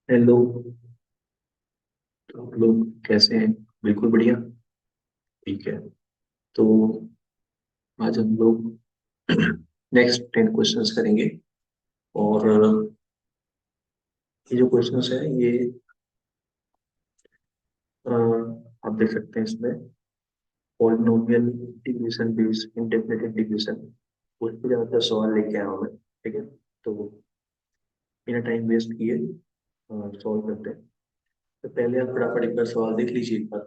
Hello. तो आप लोग कैसे हैं? बिल्कुल बढ़िया। ठीक है। तो आज हम लोग नेक्स्ट 10 क्वेश्चंस करेंगे। और ये जो क्वेश्चंस है ये आप देख सकते हैं इसमें polynomial integration based indefinite integration उस पर ज़्यादातर सवाल लेके आया हूँ मैं। ठीक है। तो बिना टाइम वेस्ट किए सॉल्व करते हैं। तो पहले आप फटाफट एक बार सवाल देख लीजिए एक बार।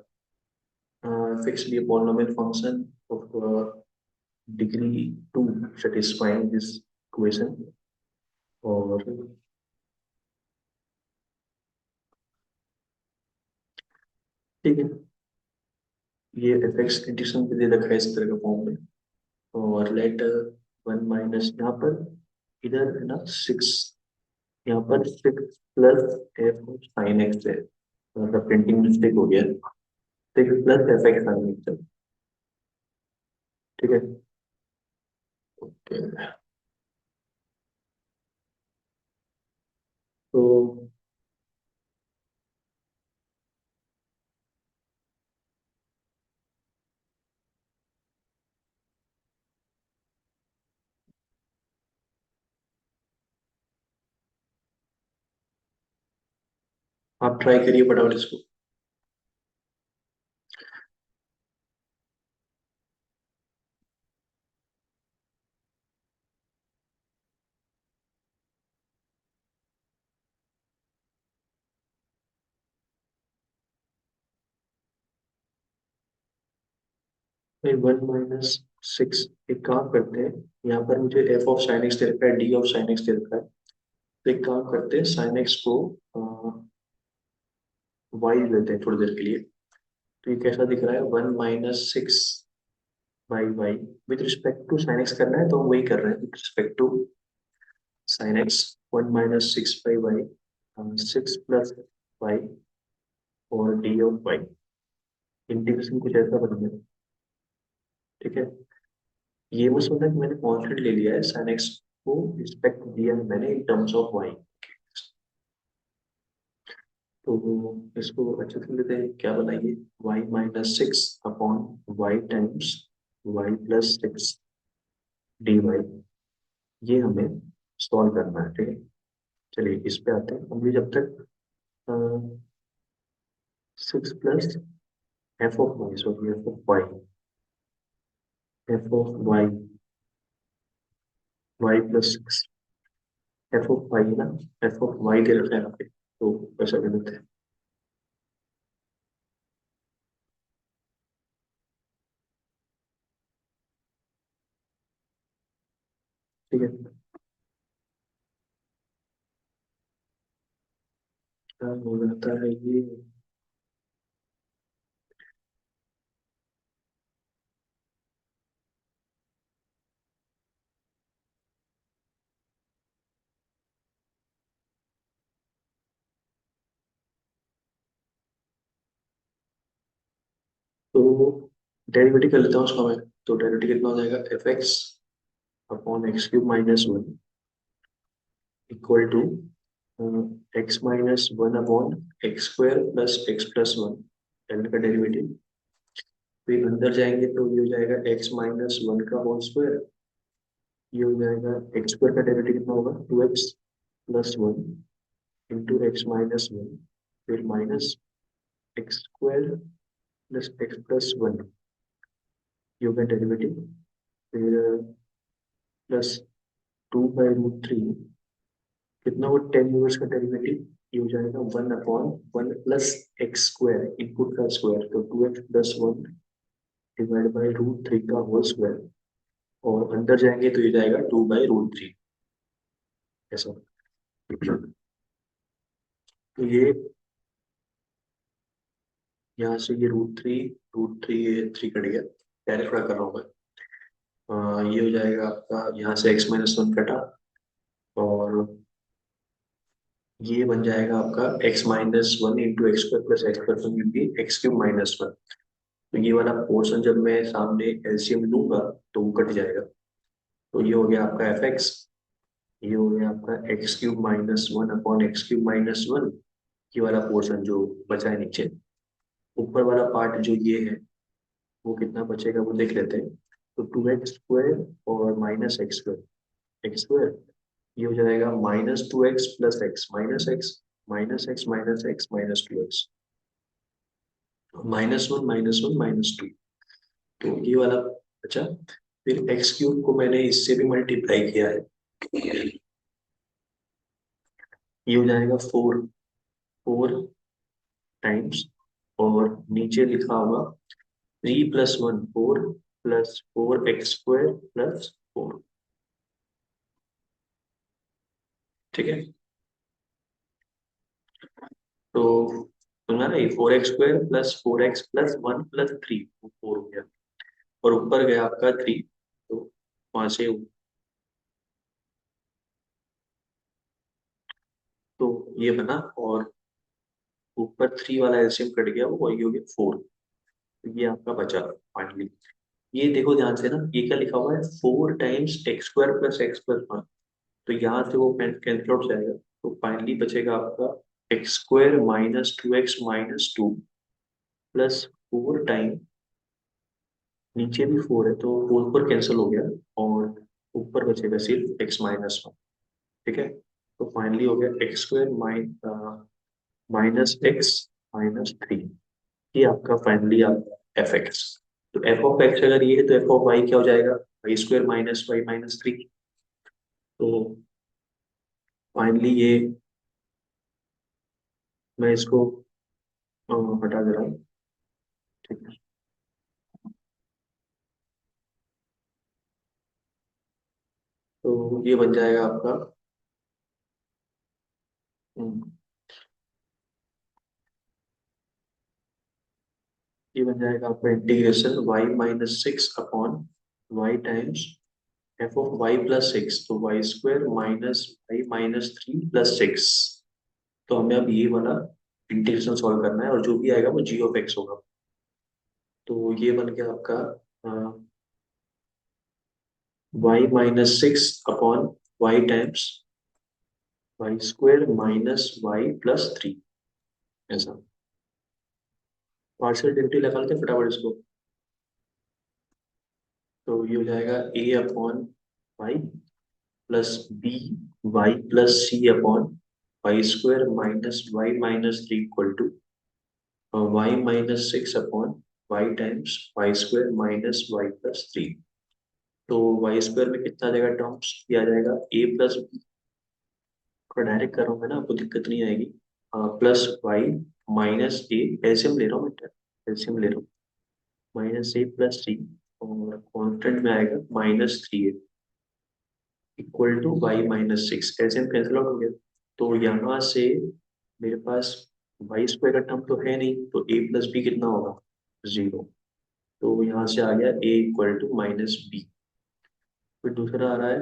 Fix be polynomial function of degree 2 satisfying this equation। और ठीक है, ये एफ एक्स इंटीग्रेशन पे दे रखा है इस तरह का फॉर्म में। और लेट वन माइनस यहाँ पर इधर है ना 6, यहाँ पर 6 प्लस एफ साइन एक्स है। मतलब प्रिंटिंग मिस्टेक हो गया। 6 plus F x sine x है। ठीक है। ओके। तो आप ट्राई करिए फटाफट इसको। भाई 1 माइनस 6, एक काम करते हैं। यहाँ पर मुझे एफ ऑफ साइन एक्स दे रखा है, डी ऑफ साइन एक्स दे रखा है। तो एक काम करते हैं, साइन एक्स को वाई लेते हैं थोड़ी देर के लिए। तो ये कैसा दिख रहा है? 1 minus 6 by y. With respect to sine x करना है तो हम वही कर रहे हैं, with respect to sine x. 1 minus 6 by y, 6 plus y और डी ऑफ वाई। इंटीग्रेशन कुछ ऐसा बन गया। ठीक है। ये मत समझना कि मैंने कॉन्स्टेंट ले लिया है, साइन एक्स को रिस्पेक्ट दिया है मैंने इन टर्म्स ऑफ वाई। तो इसको अच्छे से लेते हैं, क्या बनाइए? 1 minus 6 upon y times y+6 dy। ये हमें सॉल्व करना है। ठीक है। चलिए इस पे आते हैं। अभी जब तक 6 plus f of y y+6 f of y है ना। एफ ऑफ वाई दे रखा है यहाँ पे, तो ऐसा कर देते हैं। ठीक है। क्या हो जाता है ये? तो डेरिवेटिव कर लेता हूँ उसका मैं। तो डेरिवेटिव कितना हो जाएगा? f(x)/(x³−1) equal to x-1/(x²+x+1) l का डेरिवेटिव। फिर अंदर जाएंगे तो ये हो जाएगा x-1 का होल स्क्वायर। ये हो जाएगा एक्स स्क्वायर का डेरिवेटिव कितना होगा? 2x+1 इंटू x-1, फिर माइनस x² + x+1, ये होगा डेरिवेटिव। फिर प्लस 2/√3, कितना वो 10 इनवर्स का डेरिवेटिव। ये हो जाएगा 1/(1+x²) इनपुट का स्क्वायर, तो 2x+1 डिवाइड बाई √3 का होल स्क्वायर। और अंदर जाएंगे तो ये जाएगा 2/√3। ऐसा। तो ये यहाँ से ये √3 ये 3 कट गया। पहले थोड़ा कर रहा हूँ मैं। ये हो जाएगा आपका, यहाँ से x-1 कटा। और ये बन जाएगा आपका x-1 into x² + x+1 x³ -1। तो ये वाला पोर्शन जब मैं सामने एलसीएम लूंगा तो वो कट जाएगा। तो ये हो गया आपका एफ एक्स। ये हो गया आपका x³ -1 अपॉन x³ -1। ये वाला पोर्शन जो बचा है नीचे, ऊपर वाला पार्ट जो ये है वो कितना बचेगा वो देख लेते हैं। तो 2x² और -x², x² ये हो जाएगा -2x+x, -x, -x, -2x, -1, -1, -2। तो ये वाला बचा। फिर x³ को मैंने इससे भी मल्टीप्लाई किया है, ये हो जाएगा 4, 4 टाइम्स, और नीचे लिखा होगा 3+1, 4, +4x² + 4। ठीक है, तो सुना ना, ये 4x² +4x +1 +3, 4 हो गया, और ऊपर गया आपका 3, तो वहां से, तो ये बना, और ऊपर 3 वाला एलसीएम कट गया, वो वही हो गया 4। तो ये आपका बचा फाइनली। ये देखो ध्यान से ना, ये क्या लिखा हुआ है, 4 टाइम्स x² + x+1, तो यहाँ से वो कैंसिल आउट जाएगा। तो फाइनली बचेगा आपका x² -2x - 2 +4 टाइम, नीचे भी 4 है तो 4 कैंसिल हो गया, और ऊपर बचेगा सिर्फ x - 1। ठीक है, तो फाइनली हो गया x² -x - 3। ये आपका फाइनली आपका एफ एक्स। तो एफ ऑफ एक्स अगर ये है तो एफ ऑफ वाई क्या हो जाएगा, y² -y - 3। तो फाइनली ये, मैं इसको हटा दे रहा हूँ। ठीक है, तो ये बन जाएगा आपका, हम्म, ये बन जाएगा आपका integration y - 6/y times F of y + 6, तो y² -y - 3 + 6। तो हमें अब ये वाला इंटीग्रेशन सॉल्व करना है, और जो भी आएगा वो g ऑफ x होगा। तो ये बन गया आपका y - 6/y times y² -y + 3, ऐसा। पार्शियल डेरिवेटिव निकालते हैं फटाफट इसको। तो ये हो जाएगा a/y + b y + c/y² -y - 3 y - 6/y times y² -y + 3। तो y² में कितना आ जाएगा टर्म्स, ये आ जाएगा a + b, थोड़ा डायरेक्ट कर रहा हूँ मैं ना, आपको दिक्कत नहीं आएगी, +y - a, एलसीएम ले रहा हूँ बेटा, एलसीएम ले रहा हूँ, -a + 3, और कांस्टेंट में आएगा -3 equal to y - 6, LCM cancel out हो गया। तो यहाँ से मेरे पास y² का टर्म तो है नहीं, तो a + b कितना होगा, 0। तो यहाँ से आ गया a = -b। फिर दूसरा आ रहा है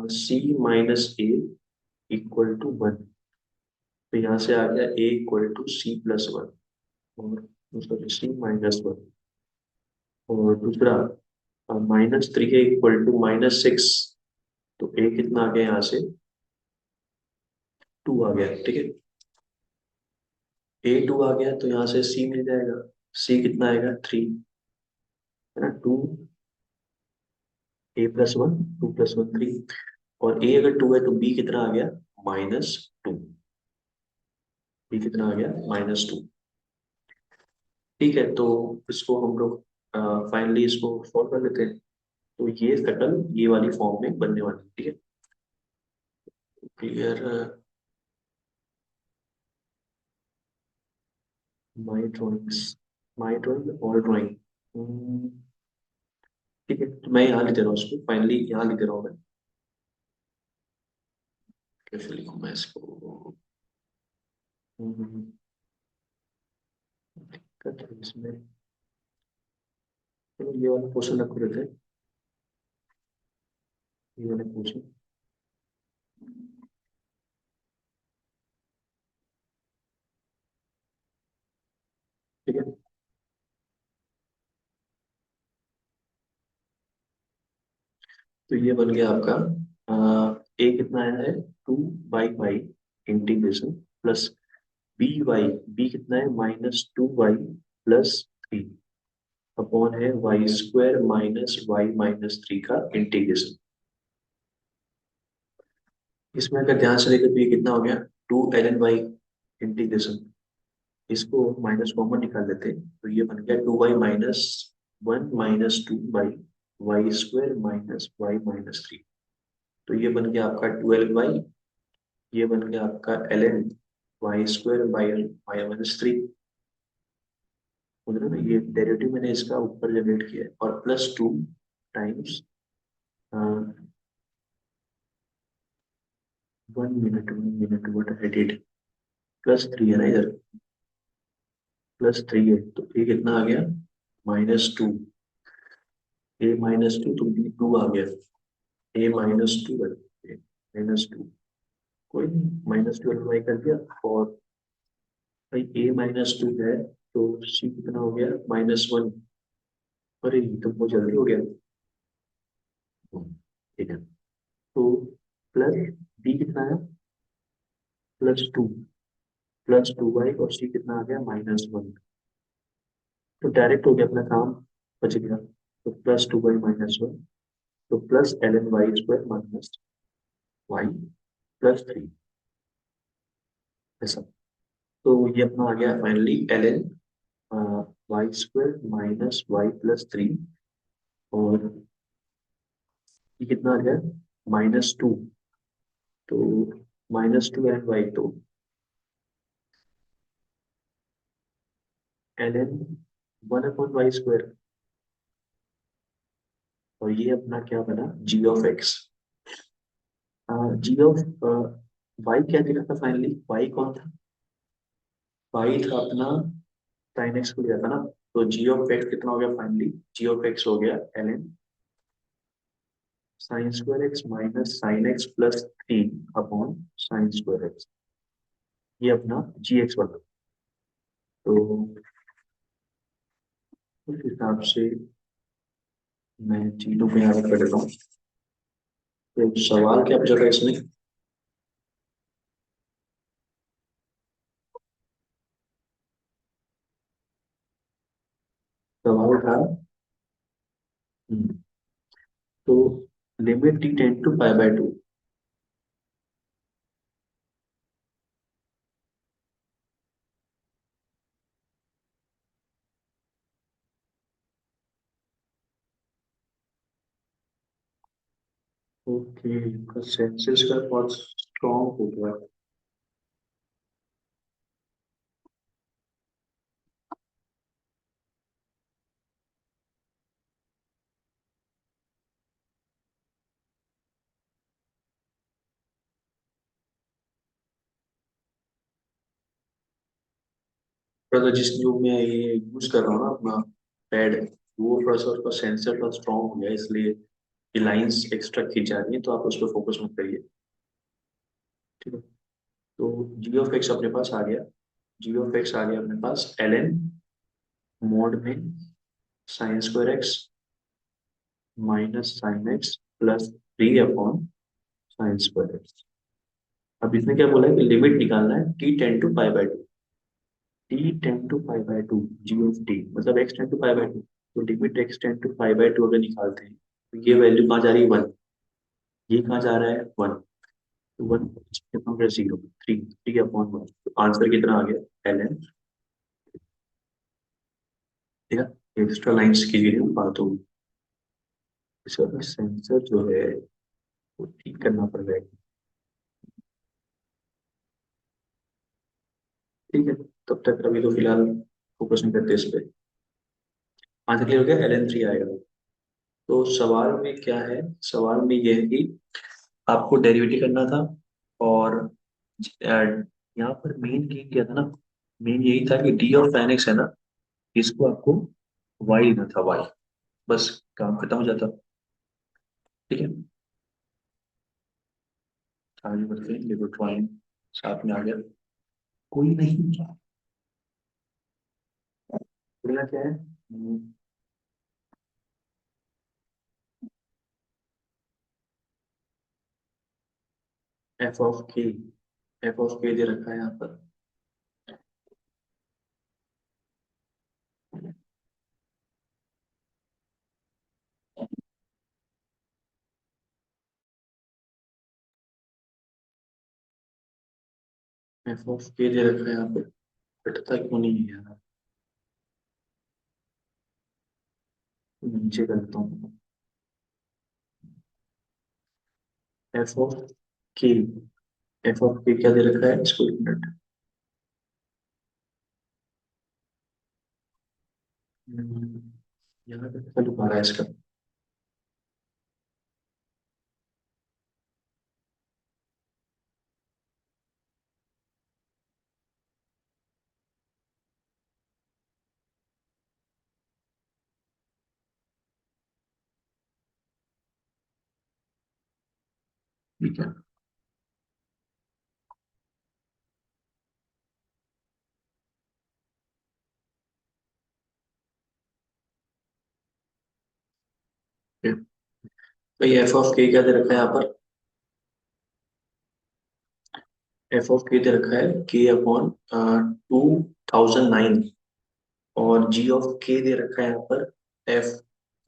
c - a = 1, तो यहाँ से आ गया a = c+1, और सॉरी c - 1, और दूसरा -3 है इक्वल टू -6, तो a कितना आ गया यहाँ से, 2 आ गया। ठीक है, a 2 आ गया, तो यहाँ से c मिल जाएगा, c कितना आएगा, 3, है ना, 2, a + 1, 2 + 1 3, और a अगर 2 है तो b कितना आ गया, -2, b कितना आ गया, -2। ठीक है, तो इसको हम लोग फाइनली इसको सॉल्व कर लेते हैं। तो ये शकल ये वाली फॉर्म में बनने वाली है। ठीक है, क्लियर, माई ड्रॉइंग्स, माई ड्रॉइंग और ड्रॉइंग। ठीक है, तो मैं यहाँ लिख दे रहा हूँ इसको, फाइनली यहाँ लिख दे रहा हूँ मैं, कैसे लिखूँ मैं इसको, दिक्कत है इसमें। चलो ये वाला क्वेश्चन रख देते हैं, ये वाला क्वेश्चन। ठीक है, तो ये बन गया आपका, ए कितना आया है, 2/पाई इंटीग्रेशन प्लस बी कितना है -2y+3 अपॉन है y² माइनस y-3 का इंटीग्रेशन। इसमें अगर ध्यान से देखें तो ये कितना हो गया 2 ln y इंटीग्रेशन। इसको माइनस कॉमन निकाल लेते हैं तो ये बन गया 2y-1 -2y y² minus y-3। तो ये बन गया आपका 12y, ये बन गया आपका ln y² y-3। समझ रहे हो ना, ये डेरिवेटिव मैंने इसका ऊपर जनरेट किया है और +2 times 1 minute what I did, +3 है ना इधर, +3 है तो ये कितना आ गया -2, a-2 तो b2 आ गया, a-2 है, -2 कोई नहीं, -12y कर दिया। और भाई a-2 है तो c कितना हो गया -1। अरे ये तो बहुत जल्दी हो गया। ठीक है, तो प्लस b कितना है +2, +2y और c कितना आ गया -1। तो डायरेक्ट हो गया अपना काम, बच गया। तो +2y-1 तो plus ln y² minus y+3 ऐसा। तो ये अपना आ गया finally ln y² minus y+3। और ये कितना आ गया -2, तो -2 ln y तो ln 1/y²। और ये अपना क्या बना g(x). g ऑफ y क्या दिखा था फाइनली, y कौन था, y था अपना sin x को लिया था ना। तो g(x) कितना हो गया फाइनली, g(x) हो गया ln sin² x minus sin x +3 upon sin²x। ये अपना g(x) बना। तो उस हिसाब से मैं चीजों को यहाँ रख देता हूँ। तो सवाल क्या पूछा था इसमें, सवाल था तो लिमिट t → π/2। ओके, इनका सेंसेस का बहुत स्ट्रॉन्ग हो गया। मतलब जिस जो मैं ये यूज कर रहा हूँ ना अपना पैड, वो थोड़ा सा उसका सेंसर थोड़ा स्ट्रॉन्ग हो गया, इसलिए ये लाइंस एक्स्ट्रा खींच जा रही है, तो आप उस पर फोकस मत करिए। ठीक है, तो g(x) अपने पास आ गया, g(x) आ गया अपने पास ln मोड में sin²x minus sin x +3 upon sin²x। अब इसने क्या बोला है कि लिमिट निकालना है t → π/2, t → π/2 g(t) मतलब x → π/2। तो लिमिट x → π/2 अगर निकालते हैं तो ये वैल्यू कहाँ जा रही है 1, ये कहाँ जा रहा है 1, तो 1 कितना हो गया 0, 3 अपॉन 1। तो आंसर कितना आ गया ln। ठीक है, एक्स्ट्रा लाइन्स कीजिए फालतू, इसका सेंसर जो है वो ठीक करना पड़ेगा। ठीक है, तब तक अभी तो फिलहाल फोकस नहीं करते इस पे। आंसर क्लियर हो गया, ln 3 आएगा। तो सवाल में क्या है, सवाल में यह है कि आपको डेरिवेटिव करना था। और यहाँ पर मेन गेम क्या था ना, मेन यही था कि डी ऑफ tan x है ना, इसको आपको y लेना था, y। बस काम खत्म हो जाता। ठीक है, आगे बढ़ते हैं, लिमिट वन साथ में आ गया। कोई नहीं, बोलना क्या है, f of k, f of के दे रखा है यहाँ पर। एफ ऑफ के दे रखा है यहाँ पे, कटता क्यों नहीं है यार, नीचे करता हूँ। F of k, f of के क्या दे रखा है इसको, एक मिनट। हम्म, यहाँ पे क्या लुका रहा है इसका। ठीक है, तो ये एफ ऑफ के क्या दे रखा है यहाँ पर, एफ ऑफ के दे रखा है के अपॉन 2009, और जी ऑफ के दे रखा है यहाँ पर एफ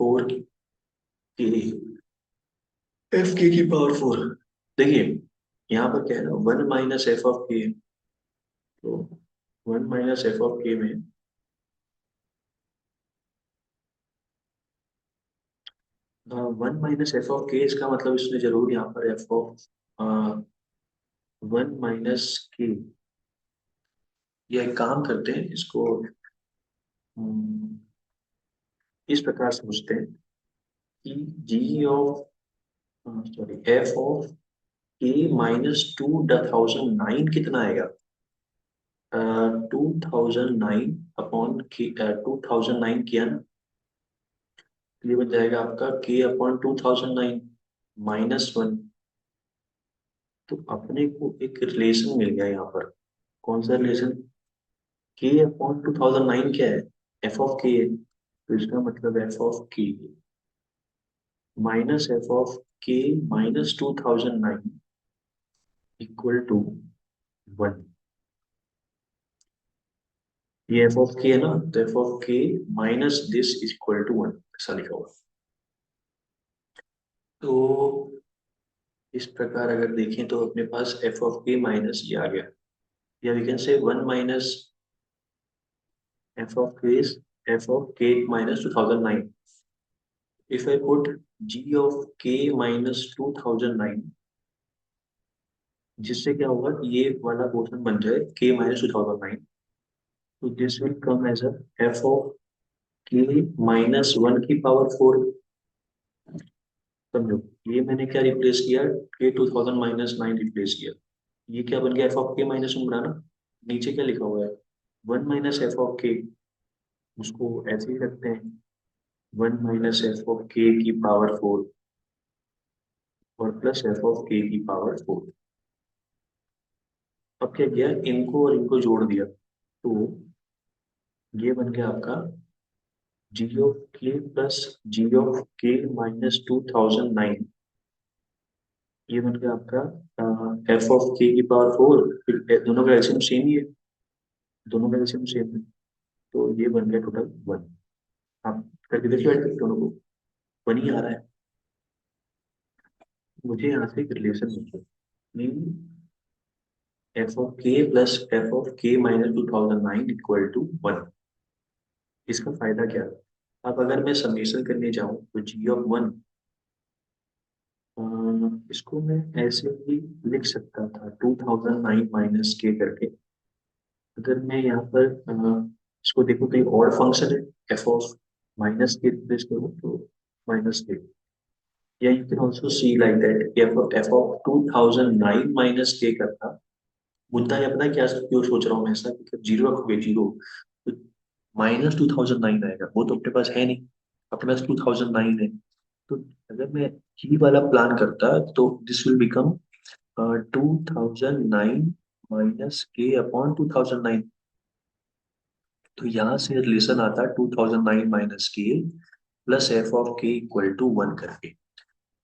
फोर के, एफ के पावर फोर। देखिए यहाँ पर क्या है ना, वन माइनस एफ ऑफ के, तो वन माइनस एफ ऑफ के में वन माइनस एफ ऑफ के, इसका मतलब इसने जरूर यहाँ पर एफ ऑफ वन माइनस के, ये एक काम करते हैं इसको, हम्म, इस प्रकार समझते हैं कि जी of, sorry, F of k minus 2009 कितना आएगा, 2009 अपॉन के, 2009 किया ना, तो ये बन जाएगा आपका के अपॉन 2009 माइनस वन। तो अपने को एक रिलेशन मिल गया यहाँ पर, कौन सा रिलेशन, के अपॉन 2009 क्या है, एफ ऑफ के है, तो इसका मतलब f of k minus f of k minus 2009 equal to one. ये एफ ऑफ के है ना, तो f of k minus this is equal to one, ऐसा लिखा हुआ। तो इस प्रकार अगर देखें तो अपने पास एफ ऑफ के माइनस ये आ गया, या we can say one minus f of k, f of k minus 2009। If I put g of k minus 2009, जिससे क्या होगा, ये वाला पोर्शन बन जाए के माइनस 2009, तो this will come as a f of k minus one की पावर फोर। समझो, ये मैंने क्या रिप्लेस किया, के 2000 माइनस नाइन रिप्लेस किया, ये क्या बन गया, f of k minus one बना ना। नीचे क्या लिखा हुआ है, वन माइनस एफ ऑफ के, उसको ऐसे ही रखते हैं, वन माइनस एफ ऑफ के की पावर फोर और प्लस एफ ऑफ के की पावर फोर। अब क्या किया, इनको और इनको जोड़ दिया, तो ये बन गया आपका जी ऑफ के plus ji of k minus 2009, ये बन गया आपका एफ ऑफ के की पावर फोर, फिर दोनों का एलसीएम सेम ही है, दोनों का एलसीएम सेम है, तो ये बन गया टोटल वन। आप करके देखिए, ऐड करके दोनों को, वन ही आ रहा है। मुझे यहाँ से एक रिलेशन मिल एफ ऑफ के plus f of k minus 2009 equal to one. इसका फायदा क्या है, अब अगर मैं समेशन करने जाऊं तो जी ऑफ वन, इसको मैं ऐसे ही लिख सकता था 2009 माइनस के करके। अगर मैं यहाँ पर इसको देखो तो ये और फंक्शन है, एफ ऑफ माइनस के रिप्लेस करूँ तो माइनस के, या you can also see like that f of 2009 minus के करता। मुद्दा ये अपना क्या, क्यों सोच रहा हूँ मैं ऐसा, कि जीरो रखोगे जीरो, तो माइनस 2009 आएगा, वो तो अपने पास है नहीं, अपने पास 2009 है। तो अगर मैं ये वाला प्लान करता तो दिस विल बिकम 2009 माइनस के अपॉन 2009, तो यहाँ से रिलेशन आता है 2009 माइनस के प्लस एफ ऑफ के इक्वल टू वन करके।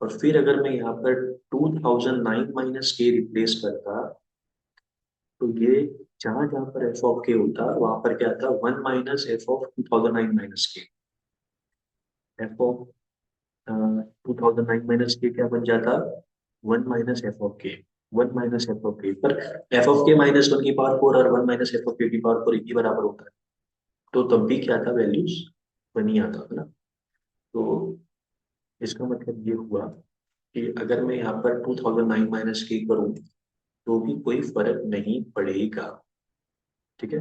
और फिर अगर मैं यहाँ पर 2009 माइनस के रिप्लेस करता, तो ये जहां जहां पर एफ ऑफ के होता वहां पर क्या आता, one minus f of 2009 minus के, एफ ऑफ 2009 माइनस के क्या बन जाता, वन माइनस एफ ऑफ के। वन माइनस एफ ऑफ के, पर F of k minus one की पावर फोर और वन माइनस एफ ऑफ के की पावर फोर एक ही बराबर होता है, तो तब भी क्या था, वैल्यूज वन ही आता है ना। तो इसका मतलब ये हुआ कि अगर मैं यहाँ पर 2009 माइनस के करूँ तो भी कोई फर्क नहीं पड़ेगा। ठीक है,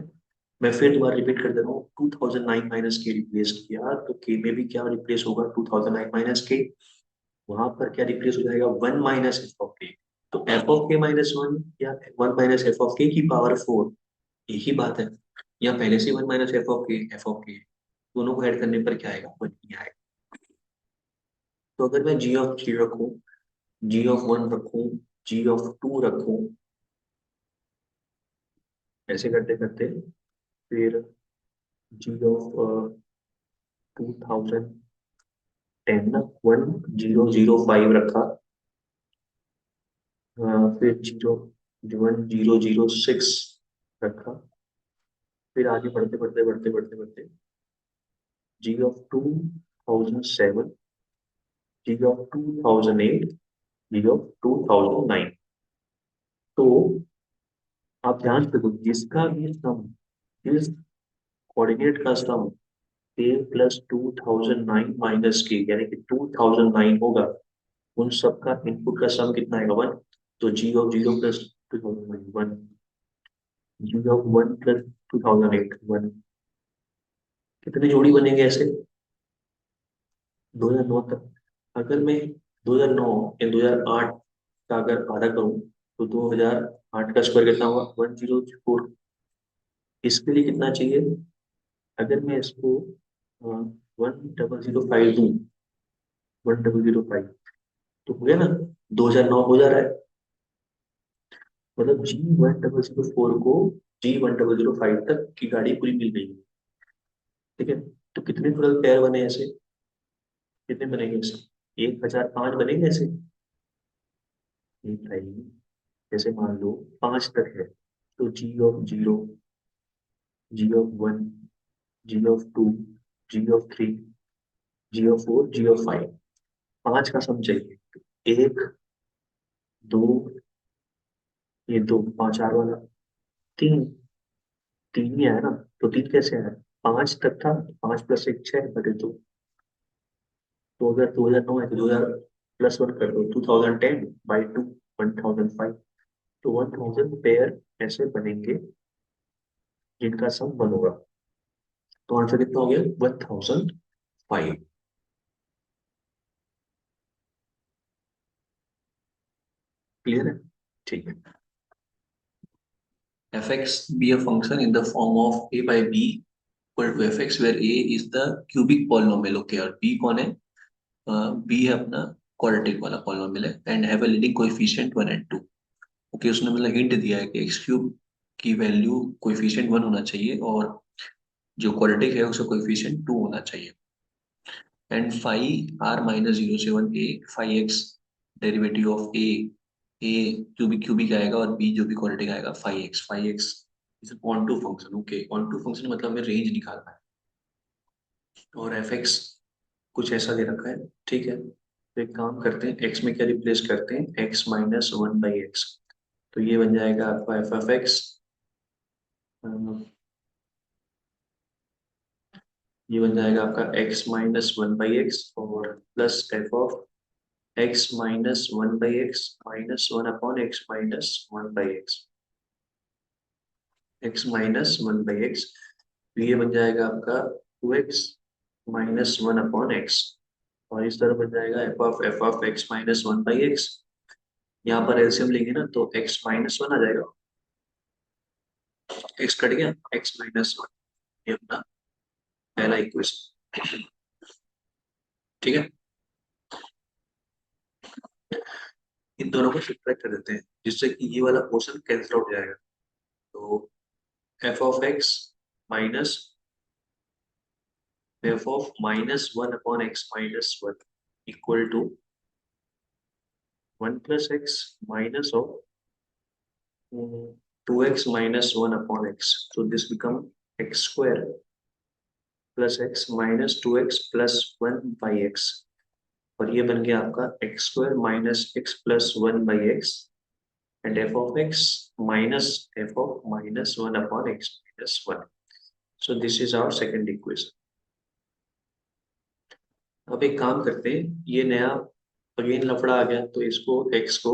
मैं फिर दोबारा रिपीट कर दे रहा हूँ, 2009 माइनस के रिप्लेस किया तो के में भी क्या रिप्लेस होगा, 2009 माइनस के, वहां पर क्या रिप्लेस हो जाएगा, वन माइनस एफ ऑफ के। तो f of k minus one या वन माइनस एफ ऑफ के की पावर फोर, एक ही बात है। या पहले से वन माइनस एफ ऑफ के दोनों को ऐड करने पर क्या आएगा, वन ही आएगा। तो अगर मैं जी ऑफ थ्री रखूं, जी ऑफ वन रखूं, जी ऑफ टू रखूं, ऐसे करते करते फिर जी ऑफ 2010 ना, 1005 रखा, फिर जीरो, 1006 रखा, फिर आगे बढ़ते बढ़ते बढ़ते बढ़ते बढ़ते g of 2007, g of 2008, g of 2009। तो आप ध्यान से देखो, जिसका भी सम, जिस कोऑर्डिनेट का सम ए प्लस 2009 माइनस के यानी कि 2009 होगा, उन सबका इनपुट का सम कितना आएगा, वन। तो g of zero plus 2009 one, g of one plus 2008 one. कितने जोड़ी बनेंगे ऐसे, 2009 तक। अगर मैं 2009 या 2008 का अगर आधा करूं तो 2008 का स्क्वायर कितना हुआ, 1004। इसके लिए कितना चाहिए, अगर मैं इसको 1005 दूं, 1005, तो हो गया ना, 2009 हो जा रहा है। मतलब G1004 को G1005 तक की गाड़ी पूरी मिल गई। ठीक है, तो कितने टोटल पेयर बने ऐसे, कितने बनेंगे ऐसे, 1005 बनेंगे ऐसे। एक लाइन में, जैसे मान लो पांच तक है, तो g of zero, g of one, g of two, g of three, g of four, g of five, पांच का सम चाहिए। एक, दो, ये दो, पांच चार वाला, तीन, तीन ही आया ना। तो तीन कैसे आया, पांच तक था, पांच प्लस एक छह बटे दो। तो अगर 2009 है तो 2000 प्लस वन कर दो, 2010 बाई टू, 1005। तो 1000 पेयर ऐसे बनेंगे जिनका सम वन होगा। तो आंसर कितना हो गया, 1005। क्लियर है, ठीक है। fx be a function in the form of a by b equal to fx where a is the cubic polynomial, okay, और b कौन है, b है अपना क्वाड्रेटिक वाला polynomial है, and have a leading coefficient 1 and 2। Okay, उसने मतलब hint दिया है कि एक्स क्यूब की वैल्यू कोएफिशिएंट 1 होना चाहिए और जो क्वाड्रेटिक है उसका कोएफिशिएंट 2 होना चाहिए। And five R minus zero से one A, five X derivative of a cubic cubic आएगा और बी जो भी क्वाड्रेटिक आएगा five X is onto function. Okay, onto function मतलब हमें रेंज निकालना है, और एफ एक्स कुछ ऐसा दे रखा है। ठीक है, तो एक काम करते हैं, एक्स में क्या रिप्लेस करते हैं, x minus one by x. तो ये बन जाएगा आपका एफ एफ एक्स, ये बन जाएगा आपका x minus one by x और plus f of x minus one by x minus one upon x minus one by x, x minus one by x. तो ये बन जाएगा आपका two x minus one upon x, और इस तरह बन जाएगा f of x minus one by x. यहाँ पर एलसीएम लेंगे ना तो x माइनस वन आ जाएगा, x कट गया, x माइनस वन, ये अपना पहला इक्वेशन। ठीक है, इन दोनों को सब्ट्रैक्ट कर देते हैं जिससे कि ये वाला पोर्शन कैंसिल आउट हो जाएगा। तो f of x minus f of minus one upon x minus one equal to one plus x minus of two x minus one upon x. तो this become x square plus x minus two x plus one by x, और ये बन गया आपका x square minus x plus one by x and f of x minus f of minus one upon x minus one. So this is our second equation. अब एक काम करते हैं, ये नया अगेन लफड़ा आ गया तो इसको x को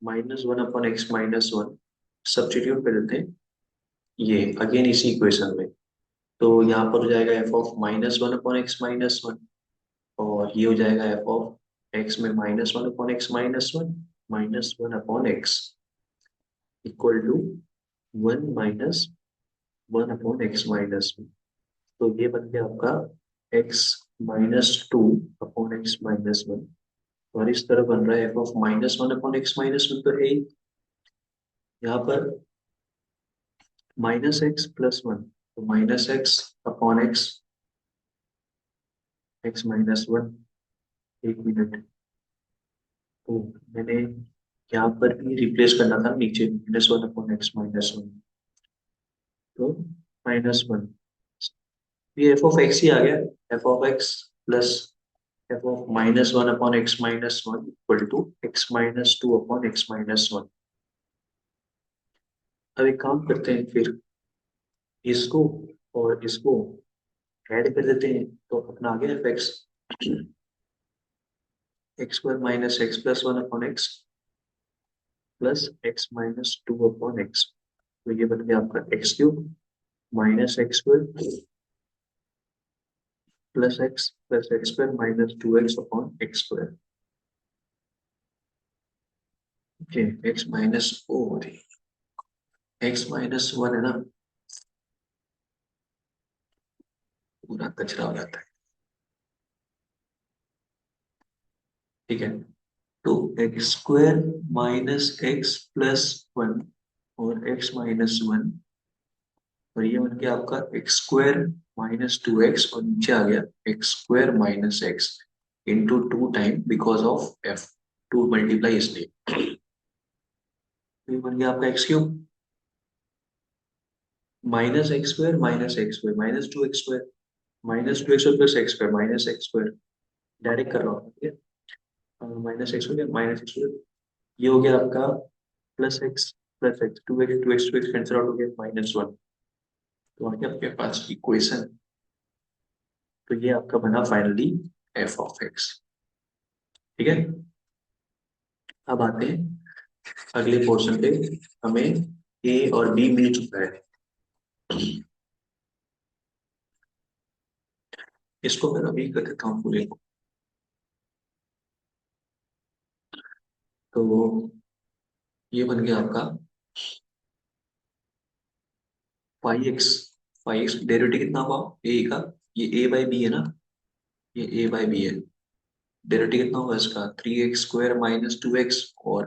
minus one upon x minus one substitute कर देते हैं ये अगेन इसी इक्वेशन में. तो यहाँ पर हो जाएगा f of minus one upon x minus one और ये हो जाएगा एफ ऑफ एक्स में minus one upon x minus one upon x equal to one minus one upon x minus one. तो ये बन गया आपका x minus two upon x minus one और इस तरह बन रहा है f of minus one upon x minus one. तो है ही यहाँ पर माइनस एक्स प्लस वन तो minus x upon x x minus one. एक मिनट, तो मैंने यहाँ पर भी रिप्लेस करना था नीचे minus one upon x minus one तो माइनस वन. ये एफ ऑफ एक्स ही आ गया. F of x plus f of minus one upon x minus one equal to x minus two upon x minus one. अब एक काम करते हैं फिर इसको और इसको ऐड कर देते हैं तो अपना आ गया F x x square minus x plus one upon x plus x minus two upon x. तो ये बन गया आपका x cube minus x square plus x square minus two x upon x square. Okay x minus four x minus one है ना, पूरा कचरा हो जाता है. ठीक है, तो x square minus x plus one और एक्स माइनस वन और ये बन गया आपका x square minus two x और नीचे आ गया x square minus x into two time because of F two multiply इसलिए. ये बन गया आपका x cube minus x square minus two x square plus x square minus x square. Direct कर रहा हूँ. ठीक है, minus x square minus x square ये हो गया आपका plus x two x cancel out हो गया माइनस वन. तो आ गया आपके पास इक्वेशन. तो ये आपका बना फाइनली एफ ऑफ एक्स. ठीक है, अब आते हैं अगले पोर्शन पे. हमें ए और बी मिल चुका है. इसको मैं अभी कर देता हूँ पूरे को. तो ये बन गया आपका फाइव एक्स डेरिवेटिव कितना हुआ ए का, ये ए बाई बी है ना, ये ए बाई बी है. डेरिवेटिव कितना होगा इसका three x square minus two x और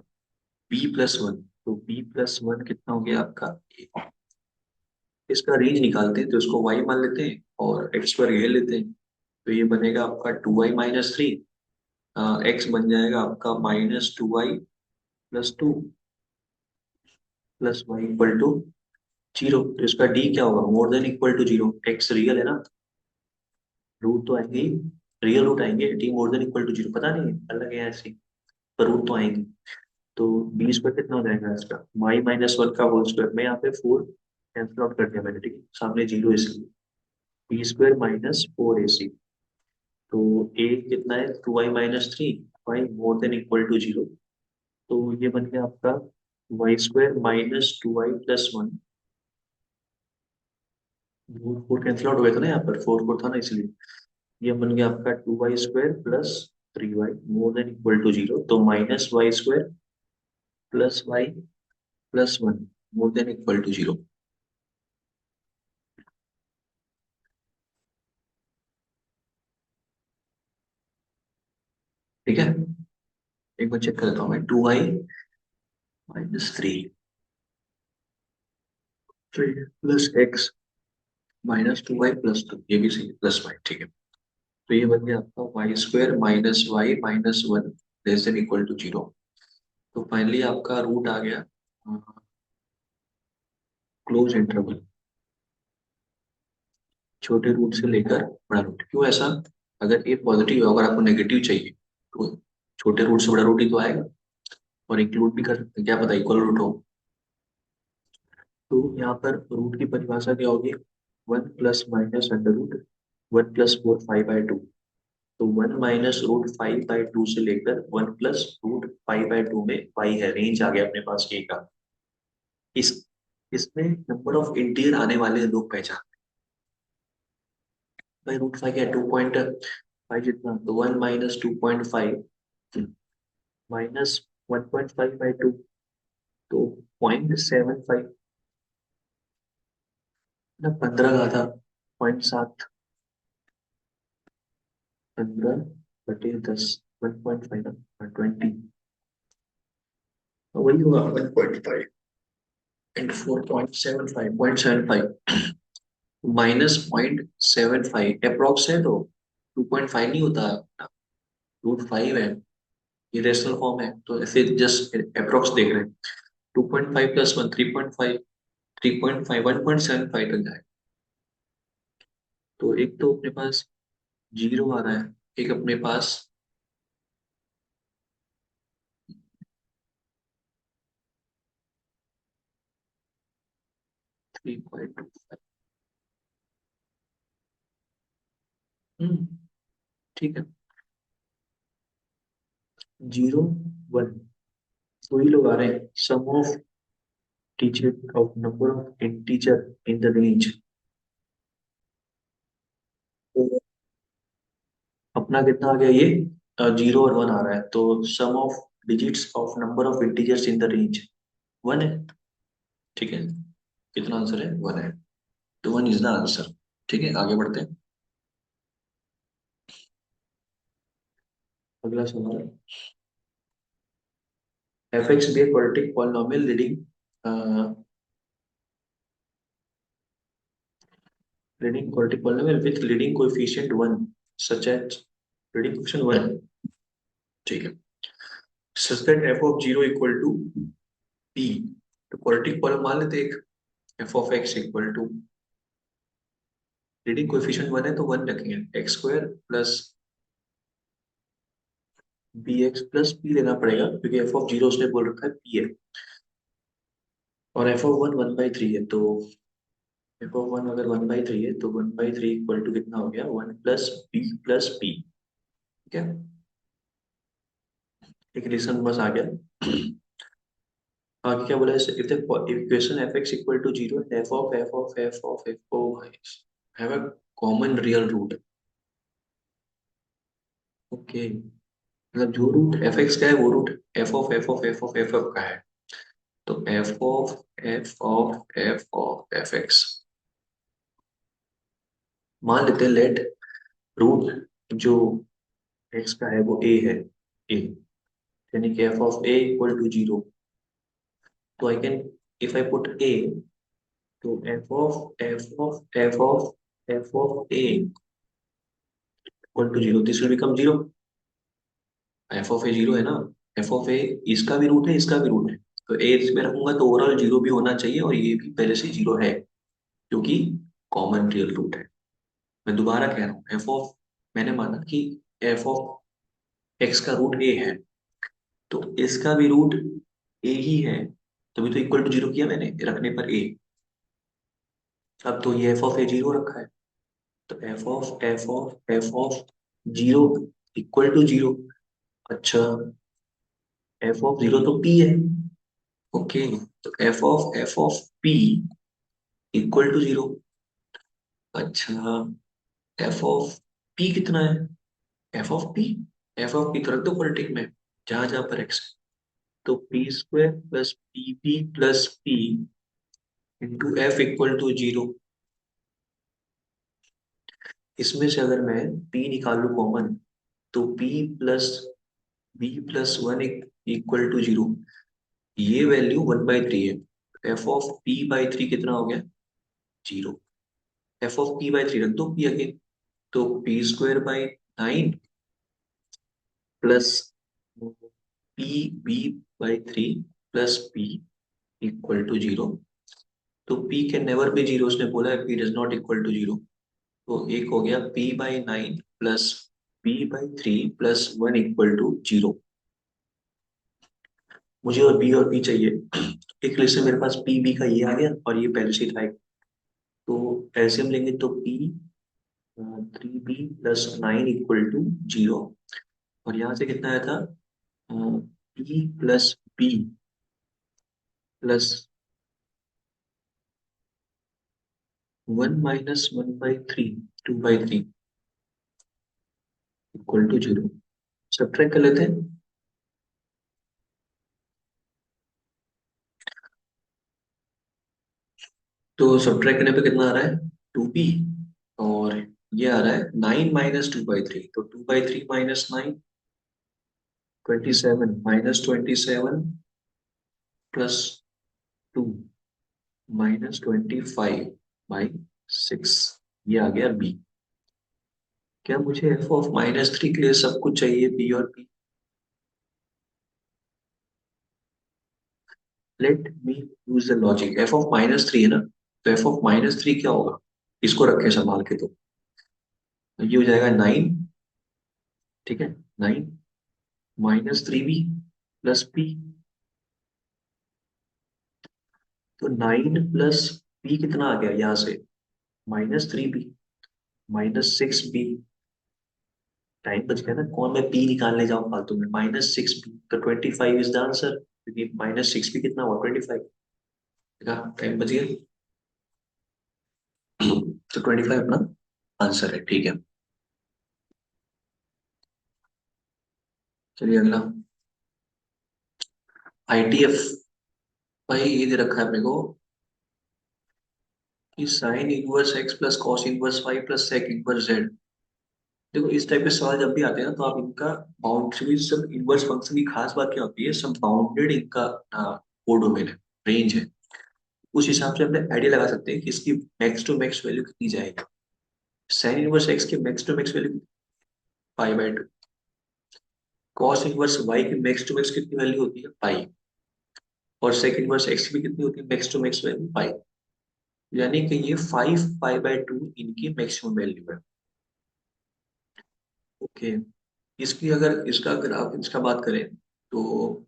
बी प्लस वन. तो बी प्लस वन कितना हो गया आपका ए. इसका रेंज निकालते हैं तो इसको y मान लेते हैं और x पर ले लेते हैं. तो ये बनेगा आपका two y minus three x बन जाएगा आपका minus two y plus two plus y equal to zero. तो इसका डी क्या होगा more than equal to zero. X real है ना, रूट तो आएंगे, रियल रूट आएंगे. D more than equal to zero पता नहीं है अलग है ऐसे पर रूट तो आएंगे. तो बी स्क्वायर कितना हो जाएगा इसका वाई माइनस वन का होल स्क्वायर. मैं यहाँ पे फोर कैंसिल आउट कर दिया मैंने. ठीक है, सामने जीरो इसलिए b square minus four a c. तो ए कितना है two y minus three y more than equal to zero. तो ये बन गया आपका y square minus two y plus one. Four cancel out हो गया था ना, यहाँ पर फोर फोर था ना इसलिए ये बन गया आपका two y square plus three y more than equal to zero. तो minus y square plus y plus one more than equal to zero. ठीक है, एक बार चेक कर लेता हूँ मैं. Two y minus three three plus x minus two y plus two ये भी सही प्लस वाई. ठीक है, तो ये बन गया आपका y square minus y minus one less than equal to zero. तो फाइनली आपका रूट आ गया क्लोज इंटरवल छोटे रूट से लेकर बड़ा रूट. क्यों ऐसा, अगर ए पॉजिटिव है अगर आपको नेगेटिव चाहिए तो छोटे रूट से बड़ा रूट ही तो आएगा. और इंक्लूड भी कर सकते हैं, क्या पता इक्वल रूट हो। तो यहाँ पर रूट की परिभाषा क्या होगी, 1 + - √1 + 4 π/2। तो 1 - √5/2 से लेकर 1 + √5/2 में पाई है, रेंज आ गया अपने पास के का। इस इसमें नंबर ऑफ इंटीजर आने वाले लोग पहचान। भाई √5 क्या, 2.5 जितना, तो 1 - 2.5 -1.5/2, तो 0.75 ना, 15 का था, 0.7, 15/10, 1.5 ना, 20, वही होगा 1.5 एंड 4.75, -0.75 अप्रोक्स है, तो 2.5 नहीं होता, √5 है, ये रेशनल फॉर्म है, तो ऐसे जस्ट अप्रोक्स देख रहे हैं। 2.5 + 1 3.5, 3.5 1.75 तक जाए। तो एक तो अपने पास जीरो आ रहा है, एक अपने पास 3.25। ठीक है, 0 1, दो ही लोग आ रहे हैं, सम of digit of number of integer in the range। तो अपना कितना आ गया ये, 0 और 1 आ रहा है, तो sum of digits of number of integers in the range 1 है। ठीक है, कितना आंसर है, 1 है, तो 1 इज द आंसर। ठीक है, आगे बढ़ते हैं। अगला सवाल, f x be quadratic polynomial leading quadratic polynomial with leading coefficient 1 such as leading coefficient 1। ठीक है, such that f of 0 equal to p. तो क्वाड्रेटिक पॉलिनोमियल मान लेते हैं एक, f of x equal to, leading coefficient 1 है तो 1 रखेंगे, x² plus b x plus p लेना पड़ेगा, क्योंकि एफ ऑफ 0 उसने बोल रखा है पी है, और एफ ऑफ 1 1/3 है, तो एफ ऑफ 1 अगर 1/3 है तो 1/3 इक्वल टू कितना हो गया, 1 + b + p। ठीक है, एक रिलेशन बस आ गया। आगे क्या बोला है, if the equation f x equal to 0 f of have a common real root. Okay, मतलब जो रूट एफ एक्स का है वो रूट एफ ऑफ का है, तो एफ एक्स मान लेते हैं, लेट रूट जो एक्स का है वो ए है, ए, यानी कि f of a equal to 0। तो I can, if I put a, तो f of a equal to 0, this will become 0। F of a 0 है ना, एफ ऑफ ए इसका भी रूट है, इसका भी रूट है, तो ए इसमें रखूंगा तो ओवरऑल 0 भी होना चाहिए, और ये भी पहले से 0 है, क्योंकि कॉमन रियल रूट है। मैं दोबारा कह रहा हूँ, एफ ऑफ, मैंने माना कि एफ ऑफ एक्स का रूट ए है, तो इसका भी रूट ए ही है, तभी तो इक्वल टू 0 किया मैंने रखने पर ए। अब तो ये एफ ऑफ ए 0 रखा है, तो एफ ऑफ 0 इक्वल टू 0। अच्छा, एफ ऑफ 0 तो पी है। ओके, तो f of p equal to 0। अच्छा, एफ ऑफ पी कितना है, एफ ऑफ पी तो रख दो क्वाड्रेटिक में, जहां जहां पर एक्स है, तो p² + pb + p into f equal to 0। इसमें से अगर मैं p निकाल लूं कॉमन, तो p + b + 1 इक्वल टू 0, ये वैल्यू 1/3 है, एफ ऑफ p/3 कितना हो गया, 0। एफ ऑफ p/3 रख दो p अगेन, तो p²/9 plus pb/3 plus p equal to 0। तो p कैन नेवर बी 0, उसने बोला है p does not equal to 0, तो एक हो गया p/9 plus p/3 plus 1 equal to 0। मुझे और बी चाहिए। एक लिस्ट से मेरे पास पी बी का ये आ गया और ये पहले से ही था। तो एलसीएम लेंगे तो P 3b plus 9 equal to 0। और यहाँ से कितना आया था, p plus b plus 1 - 1/3, 2/3 equal to 0। Subtract कर लेते हैं। तो सब्ट्रैक्ट करने पे कितना आ रहा है, 2b। और ये आ रहा है 9 - 2/3, तो 2/3 माइनस 9, 27 -27 प्लस 2 -25/6। ये आ गया बी। क्या मुझे f(-3) के लिए सब कुछ चाहिए बी और P? Let me use the logic. f(-3) है ना, तो f(-3) क्या होगा, इसको रखे संभाल के। तो ये हो जाएगा 9, ठीक है, 9 - 3b प्लस पी। तो 9 प्लस बी कितना आ गया यहाँ से, -3b -6b। टाइम बच गया ना, कौन मैं पी निकालने जाऊँ फालतू में। -6b तो 25 इज द आंसर, क्योंकि -6b कितना हुआ, 25। टाइम बच गया। तो 25 अपना आंसर है, ठीक है। चलिए अगला, ITF। भाई ये दे रखा है अपने को कि sine inverse x plus cos inverse y plus sec inverse z. देखो इस टाइप के सवाल जब भी आते हैं ना, तो आप इनका बाउंड्री, सब इनवर्स फंक्शन की खास बात क्या होती है, सब बाउंडेड इनका कोडोमेन है, रेंज है। उस हिसाब से अपने आइडिया लगा सकते हैं कि इसकी मैक्स टू मैक्स वैल्यू कितनी जाएगी। साइन इनवर्स एक्स की max to max value π/2। Cos inverse y की मैक्स टू मैक्स कितनी वैल्यू होती है, पाई। और सेक इनवर्स एक्स की भी कितनी होती है, मैक्स टू मैक्स वैल्यू पाई। यानी कि ये 5π/2 इनकी मैक्सिमम वैल्यू है। ओके। इसकी अगर इसका अगर आप इसका बात करें, तो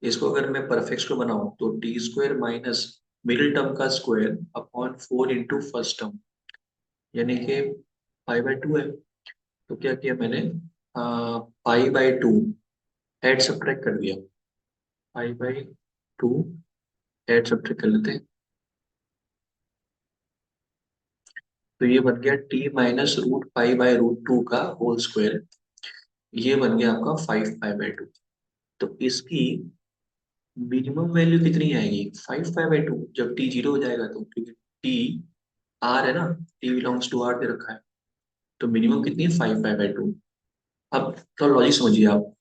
इसको अगर मैं परफेक्ट को बनाऊं तो t² माइनस मिडिल टर्म का square upon 4 into first term, यानी कि π/2 है। तो क्या किया मैंने, π/2 ऐड सब्ट्रैक्ट कर दिया। π/2 ऐड सब्ट्रैक्ट कर लेते हैं। तो ये बन गया t - √π/√2 का होल स्क्वायर। ये बन गया आपका 5π/2। तो इसकी मिनिमम वैल्यू कितनी आएगी, 5π/2, जब t 0 हो जाएगा। तो क्योंकि t r है ना, t बिलोंग्स टू r दे रखा है, तो मिनिमम कितनी है, 5π/2। अब तो लॉजिक समझिए आप,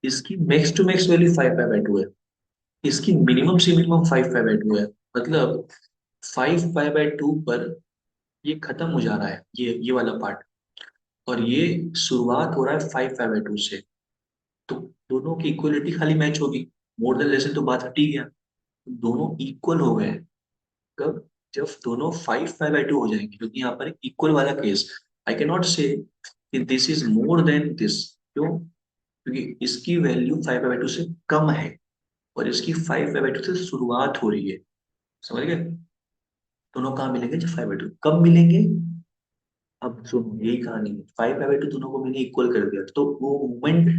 इसकी मैक्स टू मैक्स वैल्यू 5π/2 है, इसकी मिनिमम से मिनिमम 5π/2 है। मतलब 5π/2 पर ये खत्म हो जा रहा है, ये वाला पार्ट। और ये शुरुआत हो रहा है 5π/2 से। तो दोनों की इक्वलिटी खाली मैच होगी, मोर देन लेस देन तो बात हट ही गया। दोनों इक्वल हो गए। कब, जब दोनों 5π/2 हो जाएंगे, क्योंकि यहाँ पर इक्वल वाला केस। आई कैन नॉट से कि this is more than this. क्यों, क्योंकि इसकी वैल्यू 5π/2 से कम है, और इसकी 5π/2 से शुरुआत हो रही है। समझ गए, दोनों कहाँ मिलेंगे, जब 5/2 कब मिलेंगे। अब सुनो, यही कहानी है, 5/2 दोनों को मैंने इक्वल कर दिया, तो वो मूवमेंट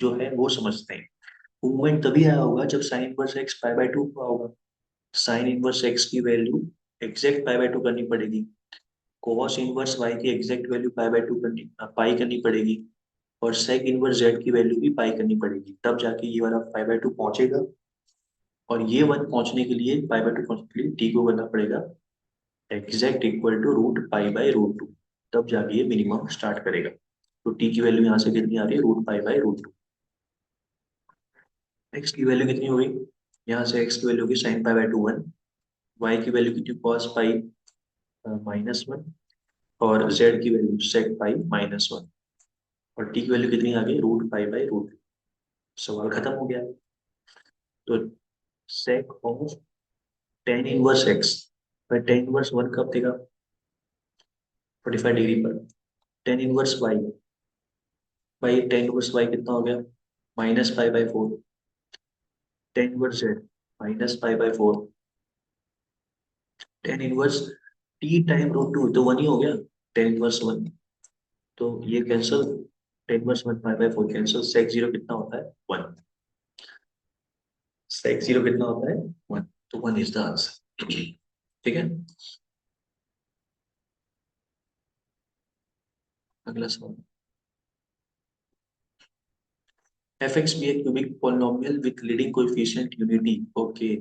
जो है वो समझते हैं। मूवमेंट तभी आया होगा जब साइन इनवर्स एक्स 5/2 हुआ होगा। साइन इनवर्स एक्स की वैल्यू एग्जैक्ट 5/2 करनी पड़ेगी। कोस इनवर्स वाई की एग्जैक्ट वैल्यू पाई करनी पड़ेगी। और सेक इनवर्स जेड की वैल्यू भी पाई करनी पड़ेगी, तब जाके ये वाला 5/2 पहुंचेगा। और ये वन पहुंचने के लिए, 5/2 पहुंचने के लिए टी को करना पड़ेगा एग्जैक्ट इक्वल टू √π/√2। तब जाके ये मिनिमम स्टार्ट करेगा। तो टी की वैल्यू यहाँ से कितनी आ रही है, √π/√2। एक्स की वैल्यू कितनी होगी, यहाँ से एक्स की वैल्यू होगी sin π/2 1। वाई की वैल्यू कितनी, cos पाई -1। और जेड की वैल्यू sec पाई -1। और टी की वैल्यू कितनी आ गई, √π/√2। सवाल खत्म हो गया। तो sec of tan inverse x, पर tan इनवर्स 1 कब देगा, 45 डिग्री पर। tan इनवर्स वाई, भाई tan इनवर्स वाई कितना हो गया, -π/4। Tan inverse z minus pi by four, tan inverse t time root two तो वन ही हो गया, टेन इनवर्स वन, तो ये cancel, tan inverse one pi by four cancel, sec zero कितना होता है वन, सेक जीरो कितना होता है वन, तो वन इज द आंसर। ठीक है, अगला सवाल, f x be a cubic polynomial with leading coefficient unity, okay,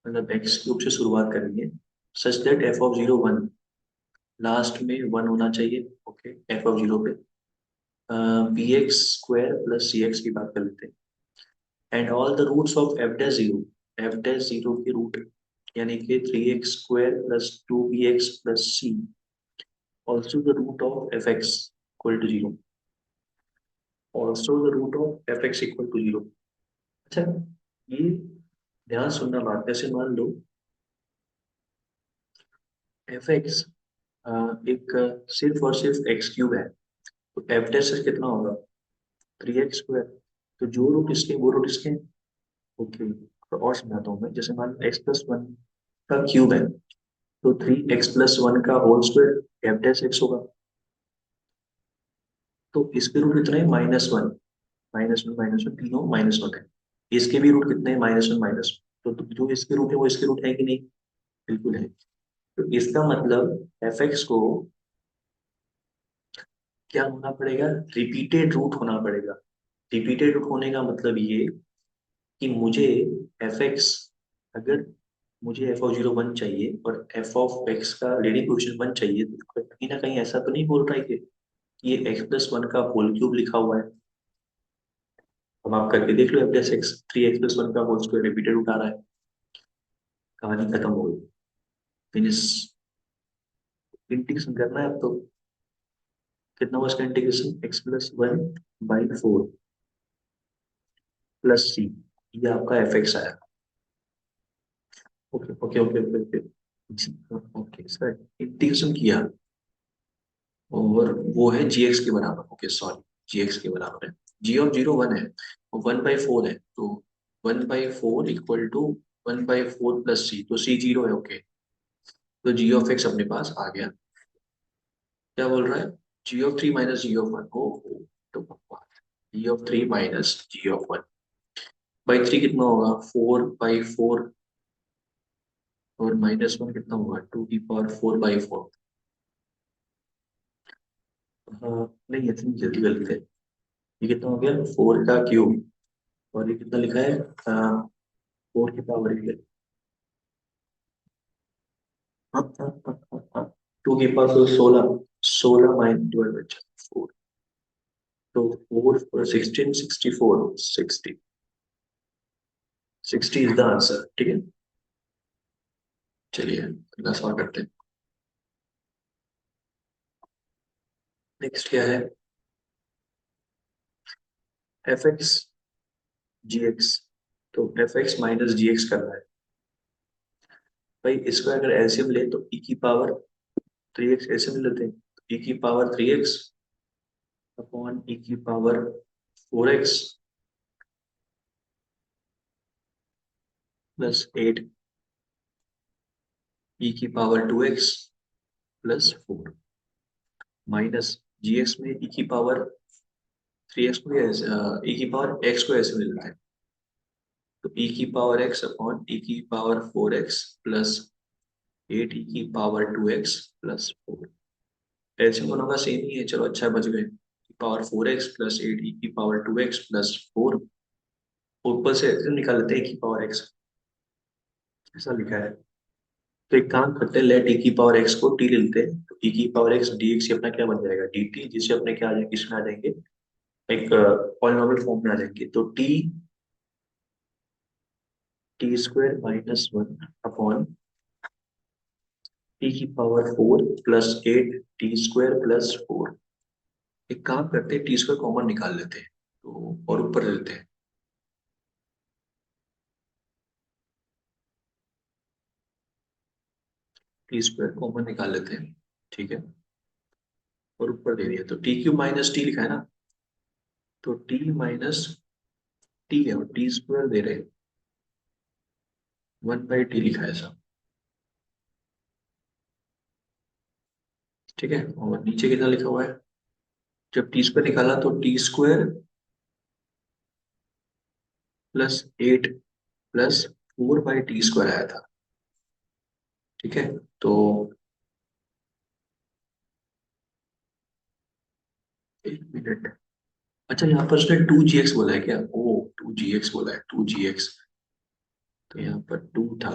मतलब एक्स क्यूब से शुरुआत करेंगे, such that f of zero one, last में वन होना चाहिए, ओके, एफ ऑफ जीरो पे b x square plus c x की बात कर लेते हैं, and all the roots of f dash zero, f dash zero की रूट यानी कि three x square plus two b x plus c, also the root of f x equal to zero, also the root of f x equal to zero. अच्छा, ये ध्यान सुनना बात, जैसे मान लो एफ एक्स एक सिर्फ और सिर्फ एक्स क्यूब है, तो एफ डैश कितना होगा थ्री एक्स स्क्वायर, तो जो रूट इसके वो रूट इसके, ओके, तो और समझाता हूँ मैं, जैसे मान लो एक्स प्लस वन का क्यूब है, तो थ्री एक्स प्लस वन का whole square f dash x होगा, तो इसके रूट कितने हैं माइनस वन, माइनस वन तीनों माइनस वन है, इसके भी रूट कितने हैं माइनस वन माइनस वन, तो जो इसके रूट है वो इसके रूट है कि नहीं, बिल्कुल है, तो इसका मतलब एफ एक्स को क्या होना पड़ेगा, रिपीटेड रूट होना पड़ेगा, रिपीटेड रूट होने का मतलब ये कि मुझे एफ एक्स, अगर मुझे एफ ऑफ जीरो वन चाहिए और एफ ऑफ एक्स का लीडिंग कोएफिशिएंट वन चाहिए, तो कहीं ना कहीं ऐसा तो नहीं बोल रहा है कि ये एक्स प्लस वन का होल क्यूब लिखा हुआ है, अब आप करके देख लो, f plus x three x plus one का होल स्क्वायर रिपीटेड रूट आ रहा है, कहानी खत्म हो गई, फिनिश, इंटीग्रेशन करना है अब तो, कितना हुआ इसका integration, x plus one by four plus c, ये आपका एफ एक्स आया, okay okay okay okay okay, okay sir integration किया और वो है जी एक्स के बराबर, ओके सॉरी, जी एक्स के बराबर है, जी ऑफ जीरो वन है, वन बाई फोर है, तो one by four equal to one by four plus c, तो सी जीरो है, ओके, तो जी ऑफ एक्स अपने पास आ गया, क्या बोल रहा है, g of three minus g of one, ओ तो g of three minus g of one by three कितना होगा फोर बाई फोर, और माइनस वन कितना होगा टू की पावर फोर बाई फोर, हाँ नहीं इतनी जल्दी गलत है, ये कितना हो गया फोर का क्यूब, और ये कितना लिखा है फोर की पावर है, हाँ हाँ हाँ हाँ हाँ, टू की पावर सोलह, सोलह माइनस डिवाइड बाई फोर, तो four four sixteen sixty four sixty, sixty is the answer, ठीक है, चलिए अगला सवाल करते हैं, नेक्स्ट क्या है, एफ एक्स जी एक्स, तो F x minus g x करना है, भाई इसका अगर एलसीएम ले तो ई की पावर थ्री एक्स ऐसे में लेते हैं, ई की power three x upon e की power four x plus eight e की power two x plus four, minus g x में ई की पावर थ्री एक्स को ई की पावर एक्स को ऐसे में लेते हैं, तो ई की पावर एक्स अपॉन ई की power four x plus eight e की power two x plus four, ऐसे दोनों का सेम ही है, चलो अच्छा बच गए, power four x plus eight e की power two x plus four, ऊपर से निकाल लेते हैं e की पावर एक्स, ऐसा लिखा है, तो एक काम करते हैं, लेट ई की पावर एक्स को टी ले लेते हैं, तो ई की पावर एक्स डी एक्स अपना क्या बन जाएगा डी टी, जिससे अपने क्या आ जाएंगे इसमें आ जाएंगे एक पॉलिनोमियल फॉर्म में आ जाएंगे, तो t t square minus one upon t की power four plus eight t square plus four, एक काम करते हैं टी स्क्वायर कॉमन निकाल लेते हैं, तो और ऊपर ले लेते हैं, टी स्क्वायर कॉमन निकाल लेते हैं, ठीक है, और ऊपर दे दिया, तो टी क्यूब माइनस टी लिखा है ना, तो टी माइनस टी है और टी स्क्वायर दे रहे, 1/t लिखा है सब। ठीक है, और नीचे कितना लिखा हुआ है, जब टी स्क्वायर निकाला तो t² +8 +4/t² आया था। ठीक है, तो 1 मिनट। अच्छा, यहाँ पर उसने 2gx बोला है क्या? ओ, 2gx बोला है, 2gx। तो यहाँ पर 2 था,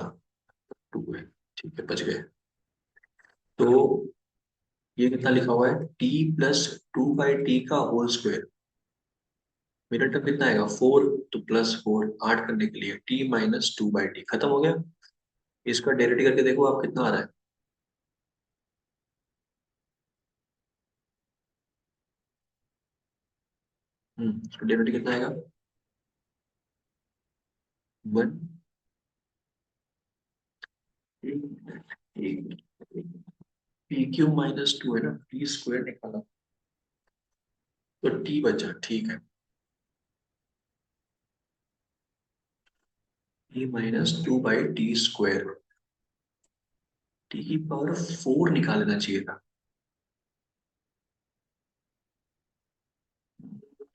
2 है। ठीक है, बच गए। तो ये कितना लिखा हुआ है, t +2/t का होल स्क्वायर। मेरा टर्म कितना आएगा, 4, तो +4, 8 करने के लिए t - 2/t खत्म हो गया। इसका डेरिवेटिव करके देखो आप कितना आ रहा है। इसका डेरिवेटिव कितना आएगा, 1। pq - 2 है ना, टी स्क्वायर निकाला तो t बचा। ठीक है, t - 2/t²। t⁴ निकालना चाहिए था।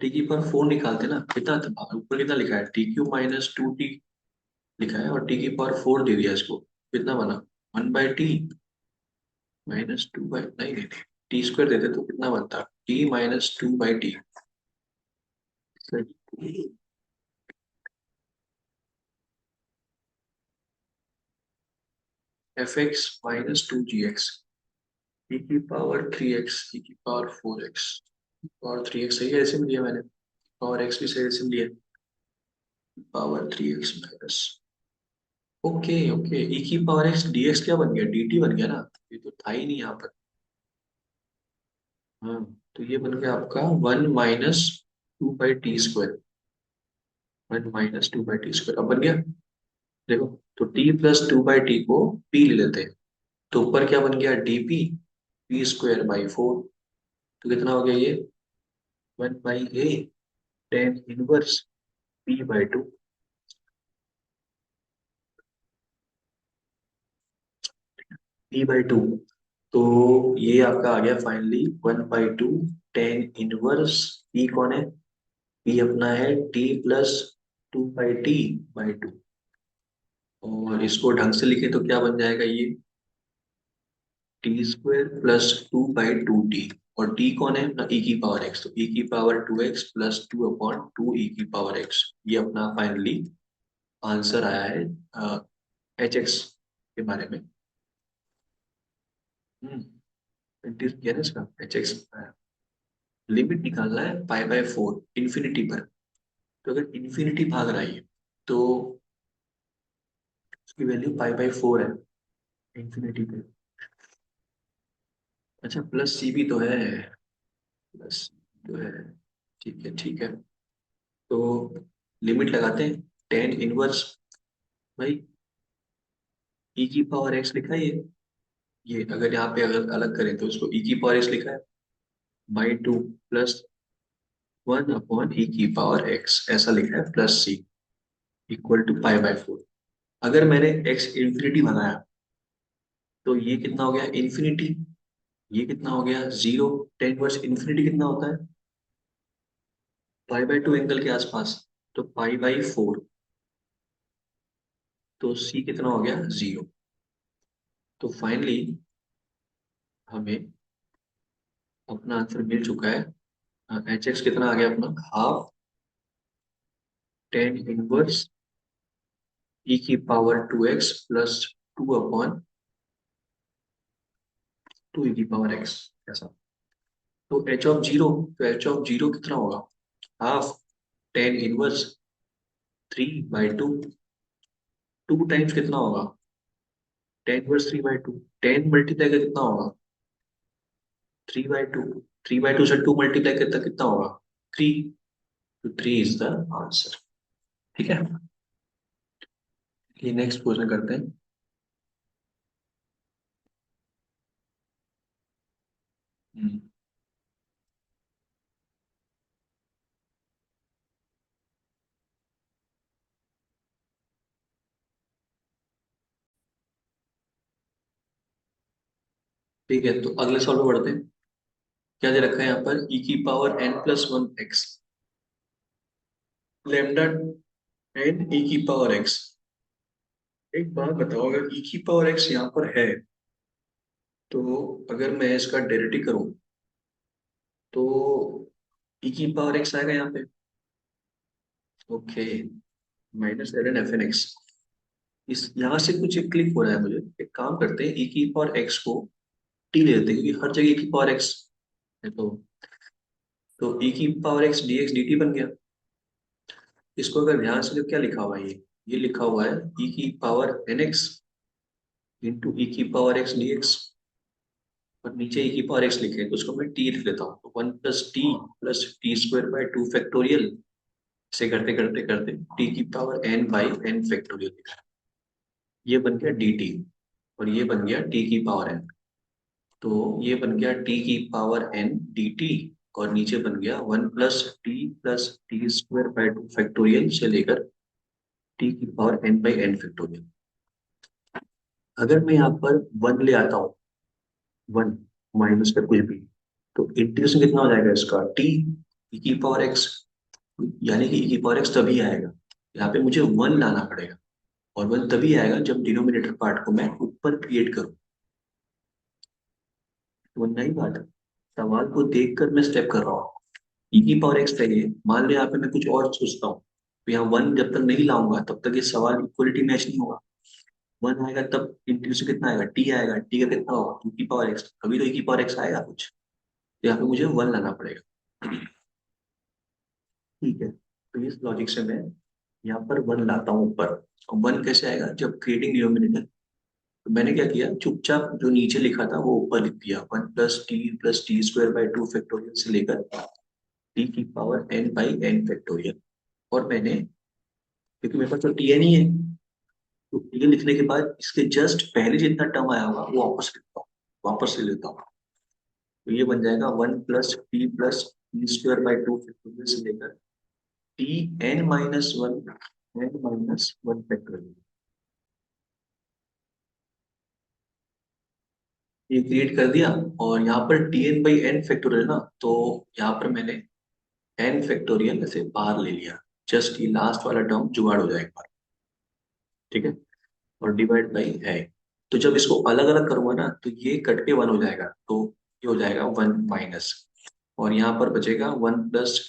t⁴ निकालते ना, कितना था ऊपर, कितना लिखा है, tq - 2t लिखा है और t⁴ दे दिया इसको। कितना बना, 1/t - 2/, नहीं नहीं, t² देते तो कितना बनता, t - 2/t। fx - 2gx, e⁻3x, e⁻4x, और 3x सही है, ऐसे में लिया मैंने, और x भी सही ऐसे में लिया, power 3x minus. Okay okay, e⁻x dx क्या बन गया, dt बन गया ना, ये तो था ही नहीं यहाँ पर। हाँ, तो ये बन गया आपका 1 - 2/t²। 1 - 2/t² अब बन गया। देखो, तो t +2/t को p ले लेते हैं, तो ऊपर क्या बन गया, dp p²/4। तो कितना हो गया ये, 1/a tan 1 p/2। p/2, तो ये आपका आ गया फाइनली 1/2 tan 1। p कौन है, p अपना है t +2/t/2। और इसको ढंग से लिखे तो क्या बन जाएगा ये, t² +2/2t। और t कौन है अपना, e⁻x, तो e⁻2x +2/2 e⁻x। ये अपना फाइनली आंसर आया है hx के बारे में। किया ना इसका hx। लिमिट निकालना है π/4 इन्फिनिटी पर। तो अगर इन्फिनिटी भाग रहा है तो उसकी वैल्यू π/4 है इन्फिनिटी पे। अच्छा, प्लस सी भी तो है, प्लस तो है। ठीक है ठीक है, तो लिमिट लगाते हैं। tan 1, भाई e⁻x लिखा है ये अगर यहाँ पे अगर अलग करें तो इसको e⁻x लिखा है /2 +1/e⁻x ऐसा लिखा है, +c = π/4। अगर मैंने x इन्फिनिटी बनाया तो ये कितना हो गया, इन्फिनिटी। ये कितना हो गया, 0। tan 1 इन्फिनिटी कितना होता है, π/2 एंगल के आसपास, तो π/4। तो c कितना हो गया, 0। तो फाइनली हमें अपना आंसर मिल चुका है। एच एक्स कितना आ गया अपना, हाफ tan 1 e⁻2x +2/2 e⁻x ऐसा। तो h(0), तो h(0) कितना होगा, हाफ tan 1 3/2। 2 टाइम्स कितना होगा, tan 1 3/2, 10 मल्टीप्लाई का कितना होगा, 3/2। 3/2 से 2 मल्टीप्लाई करता कितना होगा, 3। तो 3 इज द आंसर। ठीक है, ये नेक्स्ट क्वेश्चन करते हैं। हम्म, ठीक है, तो अगले सवाल में बढ़ते हैं। क्या दे रखा है यहाँ पर, ई की power n plus one x, lambda n e की पावर एक्स। एक बात बताओ, अगर ई की पावर एक्स यहाँ पर है, तो अगर मैं इसका डेरिवेटिव करूं, तो ई की पावर एक्स आएगा यहाँ पे। Okay, minus l n f n x. इस यहाँ से कुछ एक क्लिक हो रहा है मुझे। एक काम करते हैं, ई की पावर एक्स को टी ले लेते हैं, क्योंकि हर जगह ई की पावर एक्स है। तो ई की power x D x D T बन गया। इसको अगर ध्यान से, तो क्या लिखा हुआ है, ये लिखा हुआ है ई की पावर एन एक्स इंटू ई की पावर एक्स डी एक्स। और नीचे ई की पावर एक्स लिखे हैं, तो उसको मैं टी लिख लेता हूँ। तो one plus t square by two factorial, से करते करते करते टी की power n by n factorial लिखा है। ये बन गया डी टी, और ये बन गया टी की पावर एन। तो ये बन गया टी की पावर एन डी टी, और नीचे बन गया plus t square by two factorial से लेकर टी की power n by n factorial. अगर मैं यहाँ पर वन ले आता हूँ, वन माइनस का कुछ भी, तो इंटीग्रेशन कितना हो जाएगा इसका, टी ई की पावर एक्स। यानी कि ई की पावर एक्स तभी आएगा, यहाँ पे मुझे वन लाना पड़ेगा। और वन तभी आएगा जब डिनोमिनेटर पार्ट को मैं ऊपर क्रिएट करूँ। तो नई बात है, सवाल को देखकर मैं स्टेप कर रहा हूँ। ई की पावर एक्स चाहिए, मान लो यहाँ पे मैं कुछ और सोचता हूँ, तो यहाँ वन जब तक नहीं लाऊंगा तब तक ये सवाल इक्वलिटी मैच नहीं होगा। वन आएगा तब इंटीग्रेशन कितना आएगा, टी आएगा, टी का कितना होगा, ई की पावर एक्स, कभी तो ई की पावर एक्स आएगा कुछ। तो यहाँ पे मुझे वन लाना पड़ेगा। ठीक है, तो इस लॉजिक से मैं यहाँ पर वन लाता हूँ ऊपर। और वन कैसे आएगा, जब क्रिएटिंग डिनोमिनेटर। तो मैंने क्या किया, चुपचाप जो नीचे लिखा था वो ऊपर लिख दिया, one plus t square by two factorial से लेकर टी की power n by n factorial. और मैंने, क्योंकि मेरे पास तो टी एन ही है, तो टी एन लिखने के बाद इसके जस्ट पहले जितना टर्म आया होगा वो वापस लिखता हूँ, वापस ले लेता हूँ। तो ये बन जाएगा plus t square by two factorial से लेकर t n minus one factorial. ये क्रिएट कर दिया। और यहाँ पर t n by n factorial ना, तो यहाँ पर मैंने एन फैक्टोरियल ऐसे बाहर ले लिया। जस्ट ये लास्ट वाला टर्म जुगाड़ हो जाएगा, ठीक है। और डिवाइड बाई है, तो जब इसको अलग अलग करूंगा ना, तो ये कट के वन हो जाएगा, तो ये हो जाएगा वन माइनस। और यहाँ पर बचेगा plus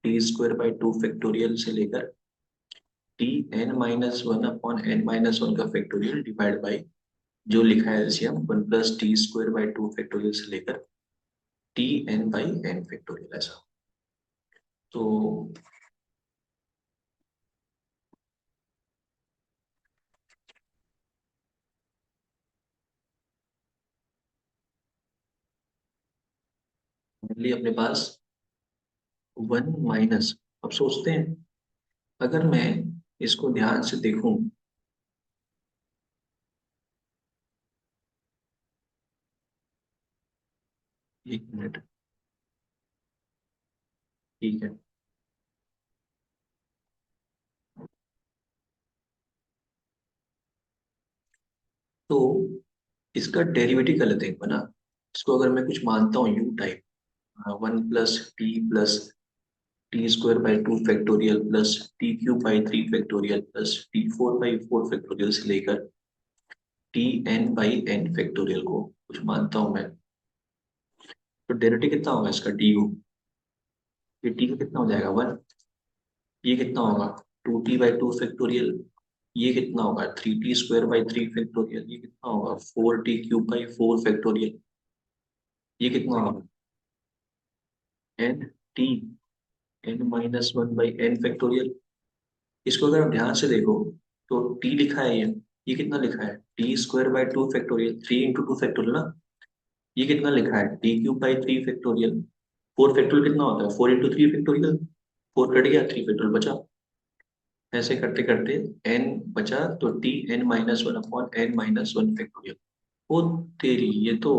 t square by two factorial से लेकर t n minus one upon n minus one का फैक्टोरियल डिवाइड बाई जो लिखा है LCM, one plus t square by two factorial से लेकर t n by n factorial, ऐसा। तो फाइनली अपने पास वन माइनस। अब सोचते हैं, अगर मैं इसको ध्यान से देखूं, एक मिनट, ठीक है। तो इसका डेरिवेटिव कर लेते हैं एक बार ना। इसको अगर मैं कुछ मानता हूँ u type, one plus t square by two factorial plus t cube by three factorial plus t four by four factorial से लेकर t n by n factorial को कुछ मानता हूँ मैं। तो डेरिवेटिव कितना होगा इसका, डी यू। ये टी का कितना हो जाएगा, वन। ये कितना होगा, two t by two factorial. ये कितना होगा, three t square by three factorial. ये कितना होगा, four t cube by four factorial. ये कितना होगा, n t n minus one by n factorial. इसको अगर आप ध्यान से देखो, तो टी लिखा है ये कितना लिखा है, t square by two factorial, three into two factorial ना। ये कितना लिखा है, t cube by three factorial. Four factorial कितना होता है, four into three factorial. Four cut गया, थ्री फैक्टोरियल बचा। ऐसे करते करते एन बचा, तो t n minus one upon n minus one factorial. ओ तेरी, ये तो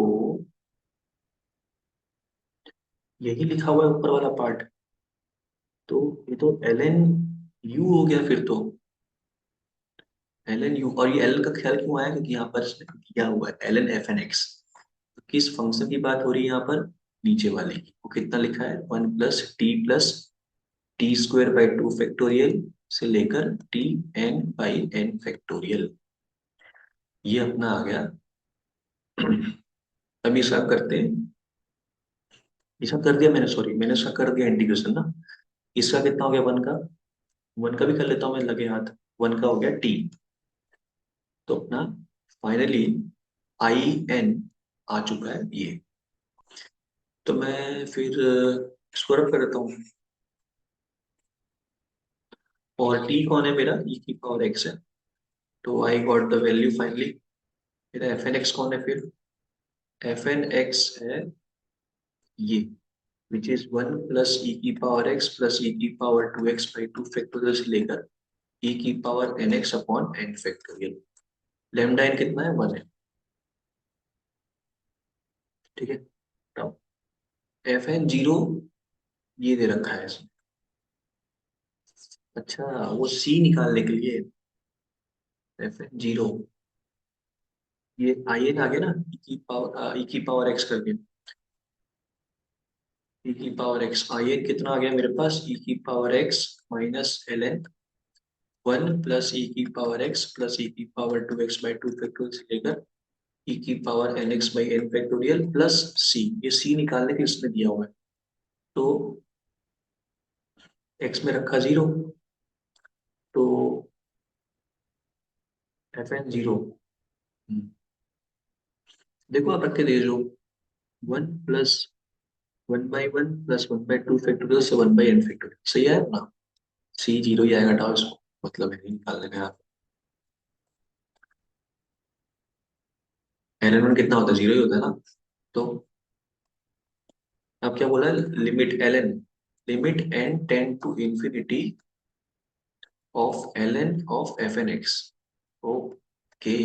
यही लिखा हुआ है ऊपर वाला पार्ट। तो ये तो एल एन यू हो गया फिर तो। एल एन यू, और ये एल का ख्याल क्यों आया, क्योंकि यहाँ पर इसने दिया हुआ है l n f n x. किस फंक्शन की बात हो रही है यहाँ पर? नीचे वाले की। वो कितना लिखा है? 1 + t+t²/2 से लेकर tn/n। ये अपना आ गया। अभी इसका करते हैं। इसका कर दिया मैंने, सॉरी मैंने इसका कर दिया इंटीग्रेशन ना। इसका कितना हो गया? 1 का। 1 का भी कर लेता हूँ मैं, लगे हाथ। 1 का हो गया t। तो अपना फाइनली in आ चुका है ये। तो मैं फिर इसको रब कर देता हूँ। और t कौन है मेरा? e⁻x है। तो I got the value finally. मेरा fn(x) कौन है फिर? fn(x) है ये, विच इज 1 + e⁻x + e⁻2x/2 से लेकर e⁻nx/n। लैम्डा n कितना है? 1 है। ठीक है। तो fn(0) ये दे रखा है इसमें। अच्छा, वो c निकालने के लिए fn(0) ये in आ गया ना, e⁻x करके। e⁻x in कितना आ गया मेरे पास? e⁻x - ln 1 + e⁻x + e⁻2x/2 से लेकर e⁻nx/n प्लस c। ये c निकालने के इसमें दिया हुआ है। तो x में रखा 0। तो fn(0) देखो आप रख के दे जो 1 + 1/1 + 1/2 से 1/n। सही है ना? c 0 ही आएगा, हटाओ इसको, मतलब है नहीं निकालने में। आप ln 1 कितना होता है? 0 ही होता है ना। तो अब क्या बोला है? Limit ln, limit n tend to infinity of ln of fn(x). Okay,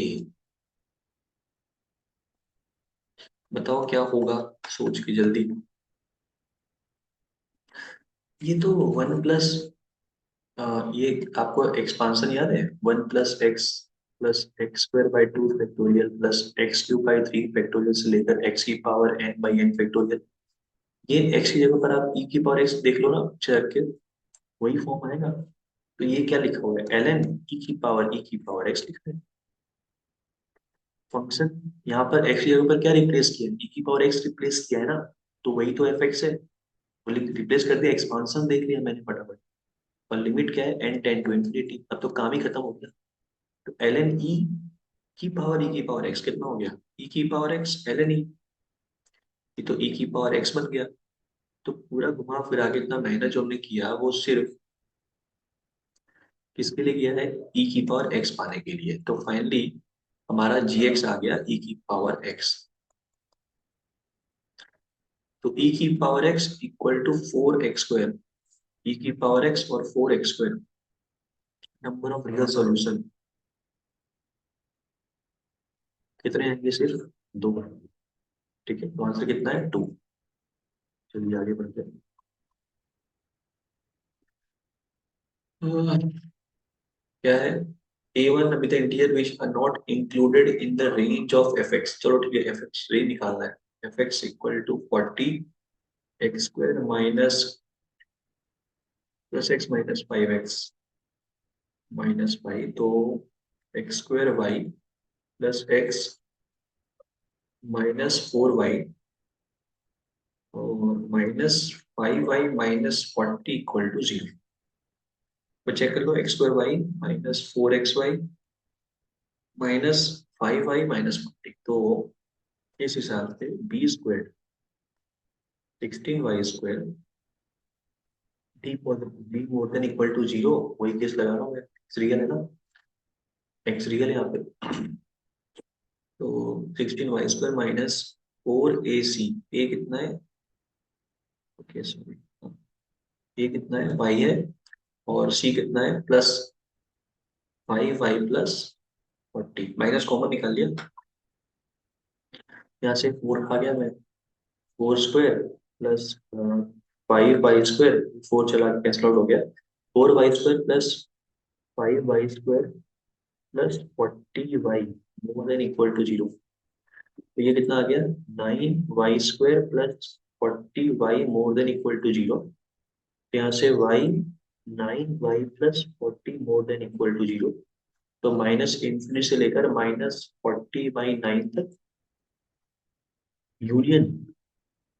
बताओ क्या होगा? सोच के जल्दी। ये तो 1 + ये आपको एक्सपांशन याद है? 1 + x + x²/2 + x³ / 3 से लेकर x⁻n/n। ये x की जगह पर आप e⁻x देख लो ना, पीछे रख के, वही फॉर्म आएगा। तो ये क्या लिखा हुआ है? ln e⁻x लिखा है। फंक्शन यहाँ पर x की जगह पर क्या रिप्लेस किया? e⁻x रिप्लेस किया है ना। तो वही तो fx है। वो रिप्लेस कर दिया, एक्सपांशन देख लिया मैंने फटाफट। और लिमिट क्या है? n tend to infinity. अब तो काम ही खत्म हो गया। तो ln e⁻x कितना हो गया? e⁻x ln e। ये तो e⁻x बन गया। तो पूरा घुमा फिरा के इतना मेहनत जो हमने किया, वो सिर्फ किसके लिए किया है? e⁻x पाने के लिए। तो फाइनली हमारा gx आ गया e⁻x। तो e⁻x = 4x²। e⁻x और 4x², number of real solution कितने आएंगे? सिर्फ 2। ठीक है, तो आंसर कितना है? 2। चलिए आगे बढ़ते हैं। क्या है? A1 अभी तक integer which are not included in the range of fx। चलो ठीक है, fx रेंज निकालना है। fx = 40 x² minus +x - 5x -5। तो x² y plus x -4y और -5y - 40 = 0। तो चेक कर लो, x² y -4xy -5y -40। तो इस हिसाब से b² 16y² d more than equal to 0। वही केस लगा रहा हूँ मैं, एक्स रियल है ना, एक्स रियल है यहाँ पे। तो 16y² -4ac। ए कितना है? ओके सॉरी, ए कितना है? वाई है। और सी कितना है? +5y + 40। माइनस कॉमन निकाल लिया, यहाँ से 4 खा गया मैं। 4² प्लस 5y², 4 चला कैंसल आउट हो गया। 4y² +5y² +40y more than equal to 0। तो ये कितना आ गया, 9y² plus 40y more than equal to 0। तो यहाँ से y 9y plus 40 more than equal to 0। तो माइनस इंफिनिटी से लेकर -40/9 तक यूनियन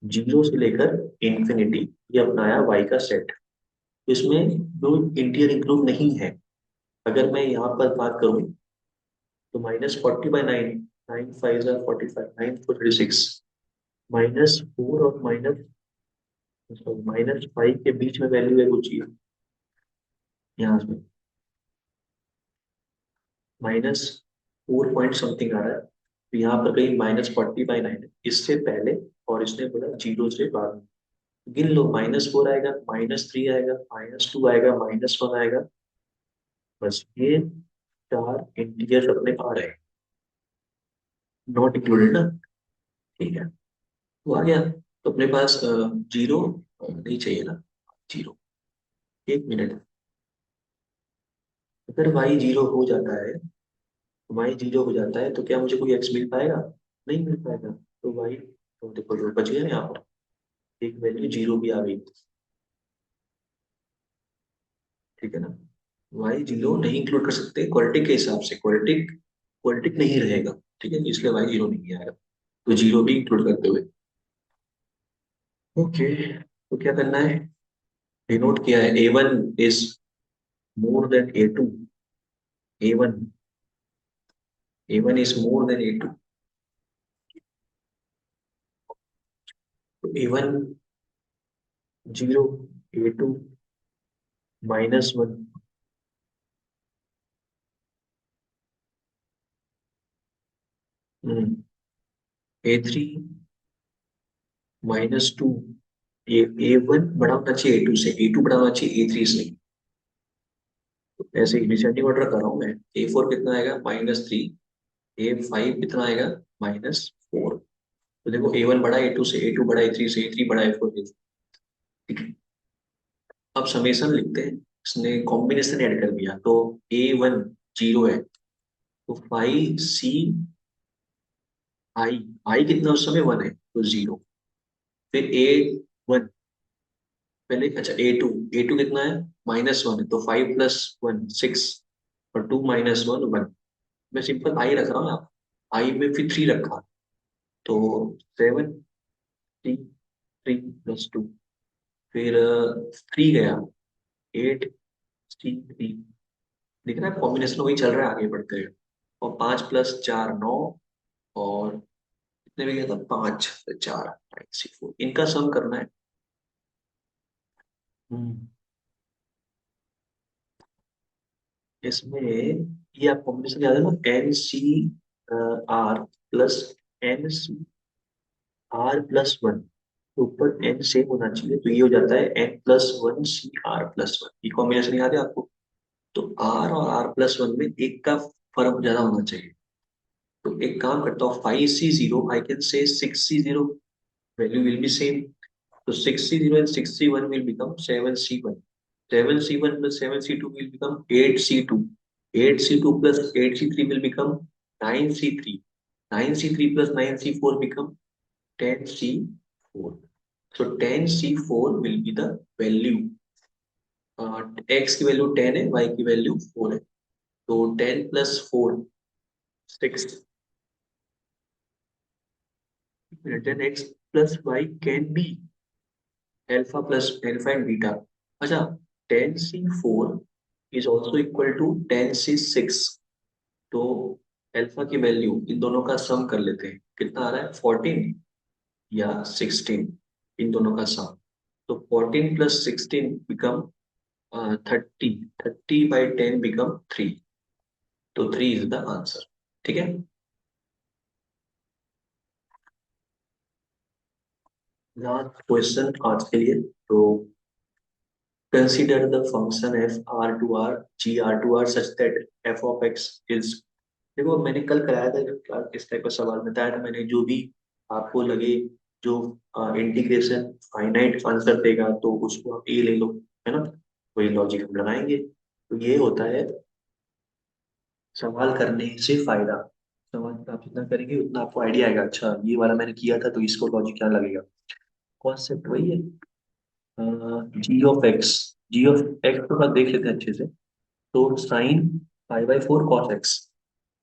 0 से लेकर इंफिनिटी, ये अपनाया y का सेट। तो इसमें जो इंटीजर इंक्लूड नहीं है, अगर मैं यहाँ पर बात करूँ तो -40/9, 9 5 = 45, 9 4 36, -4 और -5 के बीच में वैल्यू है कुछ चीज, यहाँ से -4 पॉइंट समथिंग आ रहा है। तो यहाँ पर कहीं -40/9 है, इससे पहले, और इसने बोला 0 से बाद में। गिन लो, -4 आएगा, -3 आएगा, -2 आएगा, -1 आएगा। बस ये 4 इंटीजर्स अपने आ रहे हैं, नॉट इंक्लूडेड ना। ठीक है, तो आ गया। तो अपने पास 0 नहीं चाहिए ना, 0। 1 मिनट, अगर y 0 हो जाता है, y 0 हो जाता है तो क्या मुझे कोई x मिल पाएगा? नहीं मिल पाएगा। तो y, तो देखो जो बच गया ना यहाँ पर, एक वैल्यू 0 भी आ गई। ठीक है ना, y 0 नहीं इंक्लूड कर सकते क्वालिटी के हिसाब से, क्वालिटिक नहीं रहेगा। ठीक है, इसलिए y 0 नहीं आएगा, तो 0 भी इंक्लूड करते हुए। ओके, तो क्या करना है, डिनोट किया है A1 is more than A2। A1, A1 is more than A2। तो A1 0, A2 -1। A3 -2। A1 बड़ा होना चाहिए A2 से, A2 बड़ा होना चाहिए A3 से। तो ऐसे ही डिसेंडिंग ऑर्डर कर रहा हूँ मैं। A4 कितना आएगा, -3। A5 कितना आएगा, -4। तो देखो A1 बड़ा A2 से, A2 बड़ा A3 से, A3 बड़ा A4 से। ठीक है, अब समेशन लिखते हैं। इसने कॉम्बिनेशन ऐड कर दिया, तो A1 0 है, तो 5 C I कितना उस समय 1 है, तो 0। फिर A1, पहले अच्छा A2 कितना है, -1 है, तो 5 + 1 6, और 2 - 1 1। मैं सिंपल आई रख रहा हूँ यहाँ, आई में फिर 3 रखा, तो 7 C 3 + 2, फिर 3 गया, 8 C 3। दिख रहा है कॉम्बिनेशन वही चल रहा है, आगे बढ़ते हैं। और 5 + 4 9, और कितने में गया था, 5 4 9 C 4, इनका सम करना है। हम्म, इसमें ये आप कॉम्बिनेशन याद है ना, NCR + NCR+1। ऊपर n सेम होना चाहिए, तो ये हो जाता है N+1 CR+1। ये कॉम्बिनेशन याद है आपको? तो R और R+1 में एक का फर्क ज्यादा होना चाहिए। तो एक काम करता हूँ, 5C0 I can say 6C0, value will be same. तो 6C0 and 6C1 will become 7C1। 7C1 plus 7C2 will become 8C2। 8C2 plus 8C3 will become 9C3। 9C3 plus 9C4 become 10C4। So 10C4 will be the value। x की value 10 है, y की value 4 है। तो 10 + 4 6, then x plus y can be alpha and beta. अच्छा, 10C4 is also equal to 10C6। तो alpha की value, इन दोनों का सम कर लेते हैं, कितना आ रहा है, 14 या 16, इन दोनों का सम। तो 14 + 16 बिकम 30। 30/10 बिकम 3। तो 3 इज द आंसर। ठीक है, लास्ट क्वेश्चन आज के लिए। तो consider the function f r to r g r to r such that f of x is। देखो मैंने कल कराया था इस टाइप का सवाल, बताया था मैंने, जो भी आपको लगे, जो इंटीग्रेशन फाइनाइट आंसर देगा तो उसको आप ए ले लो, है ना, वही लॉजिक हम लगाएंगे। तो ये होता है सवाल करने से फायदा। सवाल आप जितना करेंगे उतना आपको आइडिया आएगा, अच्छा ये वाला मैंने किया था तो इसको लॉजिक क्या लगेगा। कॉन्सेप्ट वही है। G of x, g of x के बाद देख लेते हैं अच्छे से। तो sine pi by four cos x,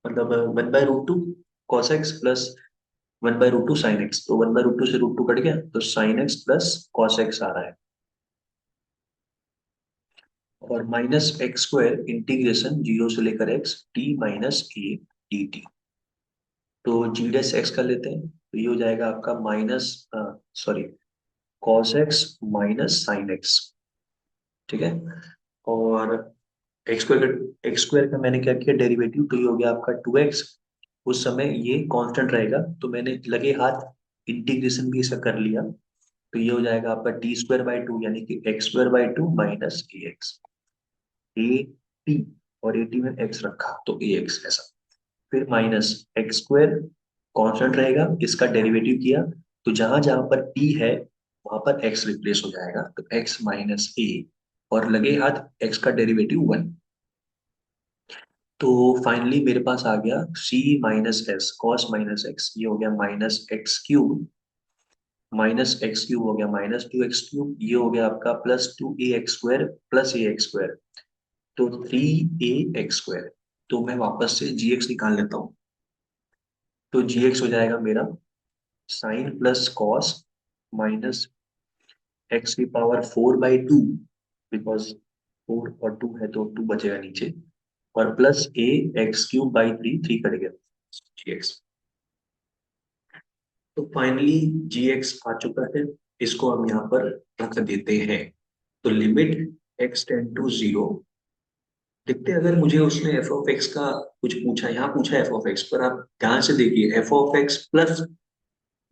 मतलब 1/√2 cos x plus 1/√2 sine x. तो 1/√2 से √2 कट गया तो sine x plus cos x आ रहा है। और माइनस एक्स स्क्वायर इंटीग्रेशन 0 से लेकर x T minus A D T. तो जी डैश एक्स कर लेते हैं, तो ये हो जाएगा आपका minus, sorry, cos x minus sine x. ठीक है। और एक्स स्क्वायर का मैंने क्या किया डेरिवेटिव, तो ये हो गया आपका 2x। उस समय ये कांस्टेंट रहेगा तो मैंने लगे हाथ इंटीग्रेशन भी इसका कर लिया। तो ये हो जाएगा आपका t² बाई 2, यानी कि x² by 2 minus A x, A T, और ए टी में x रखा तो ए एक्स ऐसा। फिर माइनस एक्स स्क्वायर कॉन्स्टेंट रहेगा, इसका डेरिवेटिव किया तो जहां जहां पर t है वहां पर x रिप्लेस हो जाएगा, तो x माइनस ए, और लगे हाथ x का डेरिवेटिव 1। तो फाइनली मेरे पास आ गया c minus S cos minus x, ये हो गया minus x cube, minus x cube हो गया माइनस 2x3, ये हो गया आपका प्लस 2ax² प्लस ए एक्स स्क्वायर, तो 3ax²। तो मैं वापस से gx निकाल लेता हूँ। तो gx हो जाएगा मेरा sine plus cos minus x की पावर 4/2, बिकॉज 4 और 2 है तो 2 बचेगा नीचे, और plus a x³ by 3, 3 cut गया gx। तो फाइनली gx आ चुका है, इसको हम यहाँ पर रख देते हैं। तो लिमिट x टेंड टू 0। देखते हैं अगर मुझे उसने एफ ऑफ एक्स का कुछ पूछा, यहाँ पूछा एफ ऑफ एक्स, पर आप ध्यान से देखिए एफ ऑफ एक्स प्लस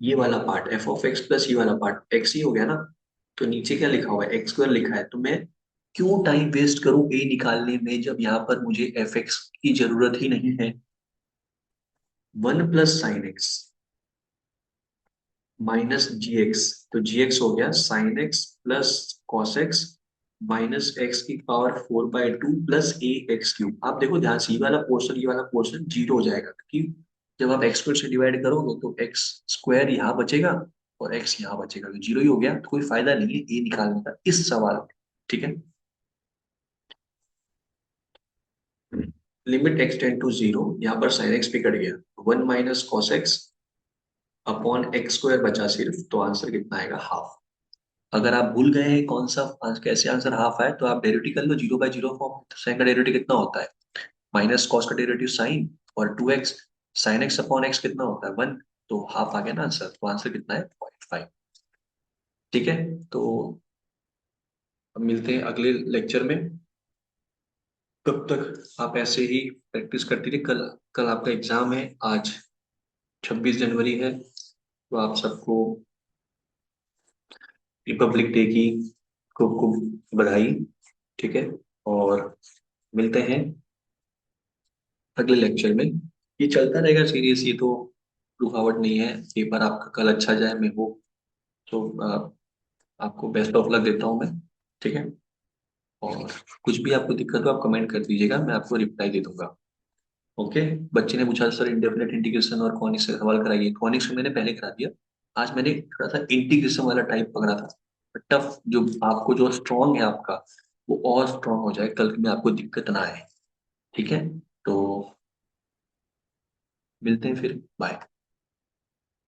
ये वाला part, F of x plus ये वाला पार्ट एक्स ही हो गया ना। तो नीचे क्या लिखा हुआ है, एक्स स्क्वायर लिखा है, तो मैं क्यों टाइम वेस्ट करूं ए निकालने में जब यहाँ पर मुझे एफ एक्स की जरूरत ही नहीं है। 1 plus sine x minus g x, तो जी एक्स हो गया sign x plus cos x minus x की पावर 4/2 प्लस a x³ आप देखो ध्यान से ये वाला पोर्शन जीरो हो जाएगा, क्योंकि जब आप एक्स स्क्वायर से डिवाइड करोगे तो एक्स स्क्वायर यहाँ बचेगा और एक्स यहाँ बचेगा, तो जीरो ही हो गया, तो कोई फायदा नहीं है ए निकालने का इस सवाल में। ठीक है। लिमिट एक्स टेंड टू 0, यहाँ पर साइन एक्स भी कट गया, 1 - cos x अपॉन x² बचा सिर्फ, तो आंसर कितना आएगा, हाफ। अगर आप भूल गए हैं कौन सा कैसे आंसर हाफ आए, तो आप डेरिवेटिव कर लो 0/0 फॉर्म। तो साइन का डेरिवेटिव कितना होता है, माइनस कॉस का डेरिवेटिव साइन, और 2x sine x upon x कितना होता है 1, तो हाफ आ गया ना आंसर। तो आंसर कितना है 0.5। ठीक है। तो अब मिलते हैं अगले लेक्चर में। तब तक आप ऐसे ही प्रैक्टिस करते रहिए। कल कल आपका एग्जाम है, आज 26 जनवरी है, तो आप सबको रिपब्लिक डे की खूब खूब बधाई। ठीक है। और मिलते हैं अगले लेक्चर में। ये चलता रहेगा सीरीज, ये तो रुकावट नहीं है। पेपर आपका कल अच्छा जाए, मैं वो तो आपको बेस्ट ऑफ लक देता हूँ मैं। ठीक है। और कुछ भी आपको दिक्कत हो आप कमेंट कर दीजिएगा, मैं आपको रिप्लाई दे दूंगा। ओके। बच्चे ने पूछा सर इंडेफिनेट इंटीग्रेशन और कॉनिक्स से सवाल कराइए, कॉनिक्स में मैंने पहले करा दिया। आज मैंने थोड़ा सा इंटीग्रेशन वाला टाइप पकड़ा था, टफ जो आपको जो स्ट्रॉन्ग है आपका वो और स्ट्रॉन्ग हो जाए, कल में आपको दिक्कत ना आए। ठीक है। तो मिलते हैं फिर, बाय।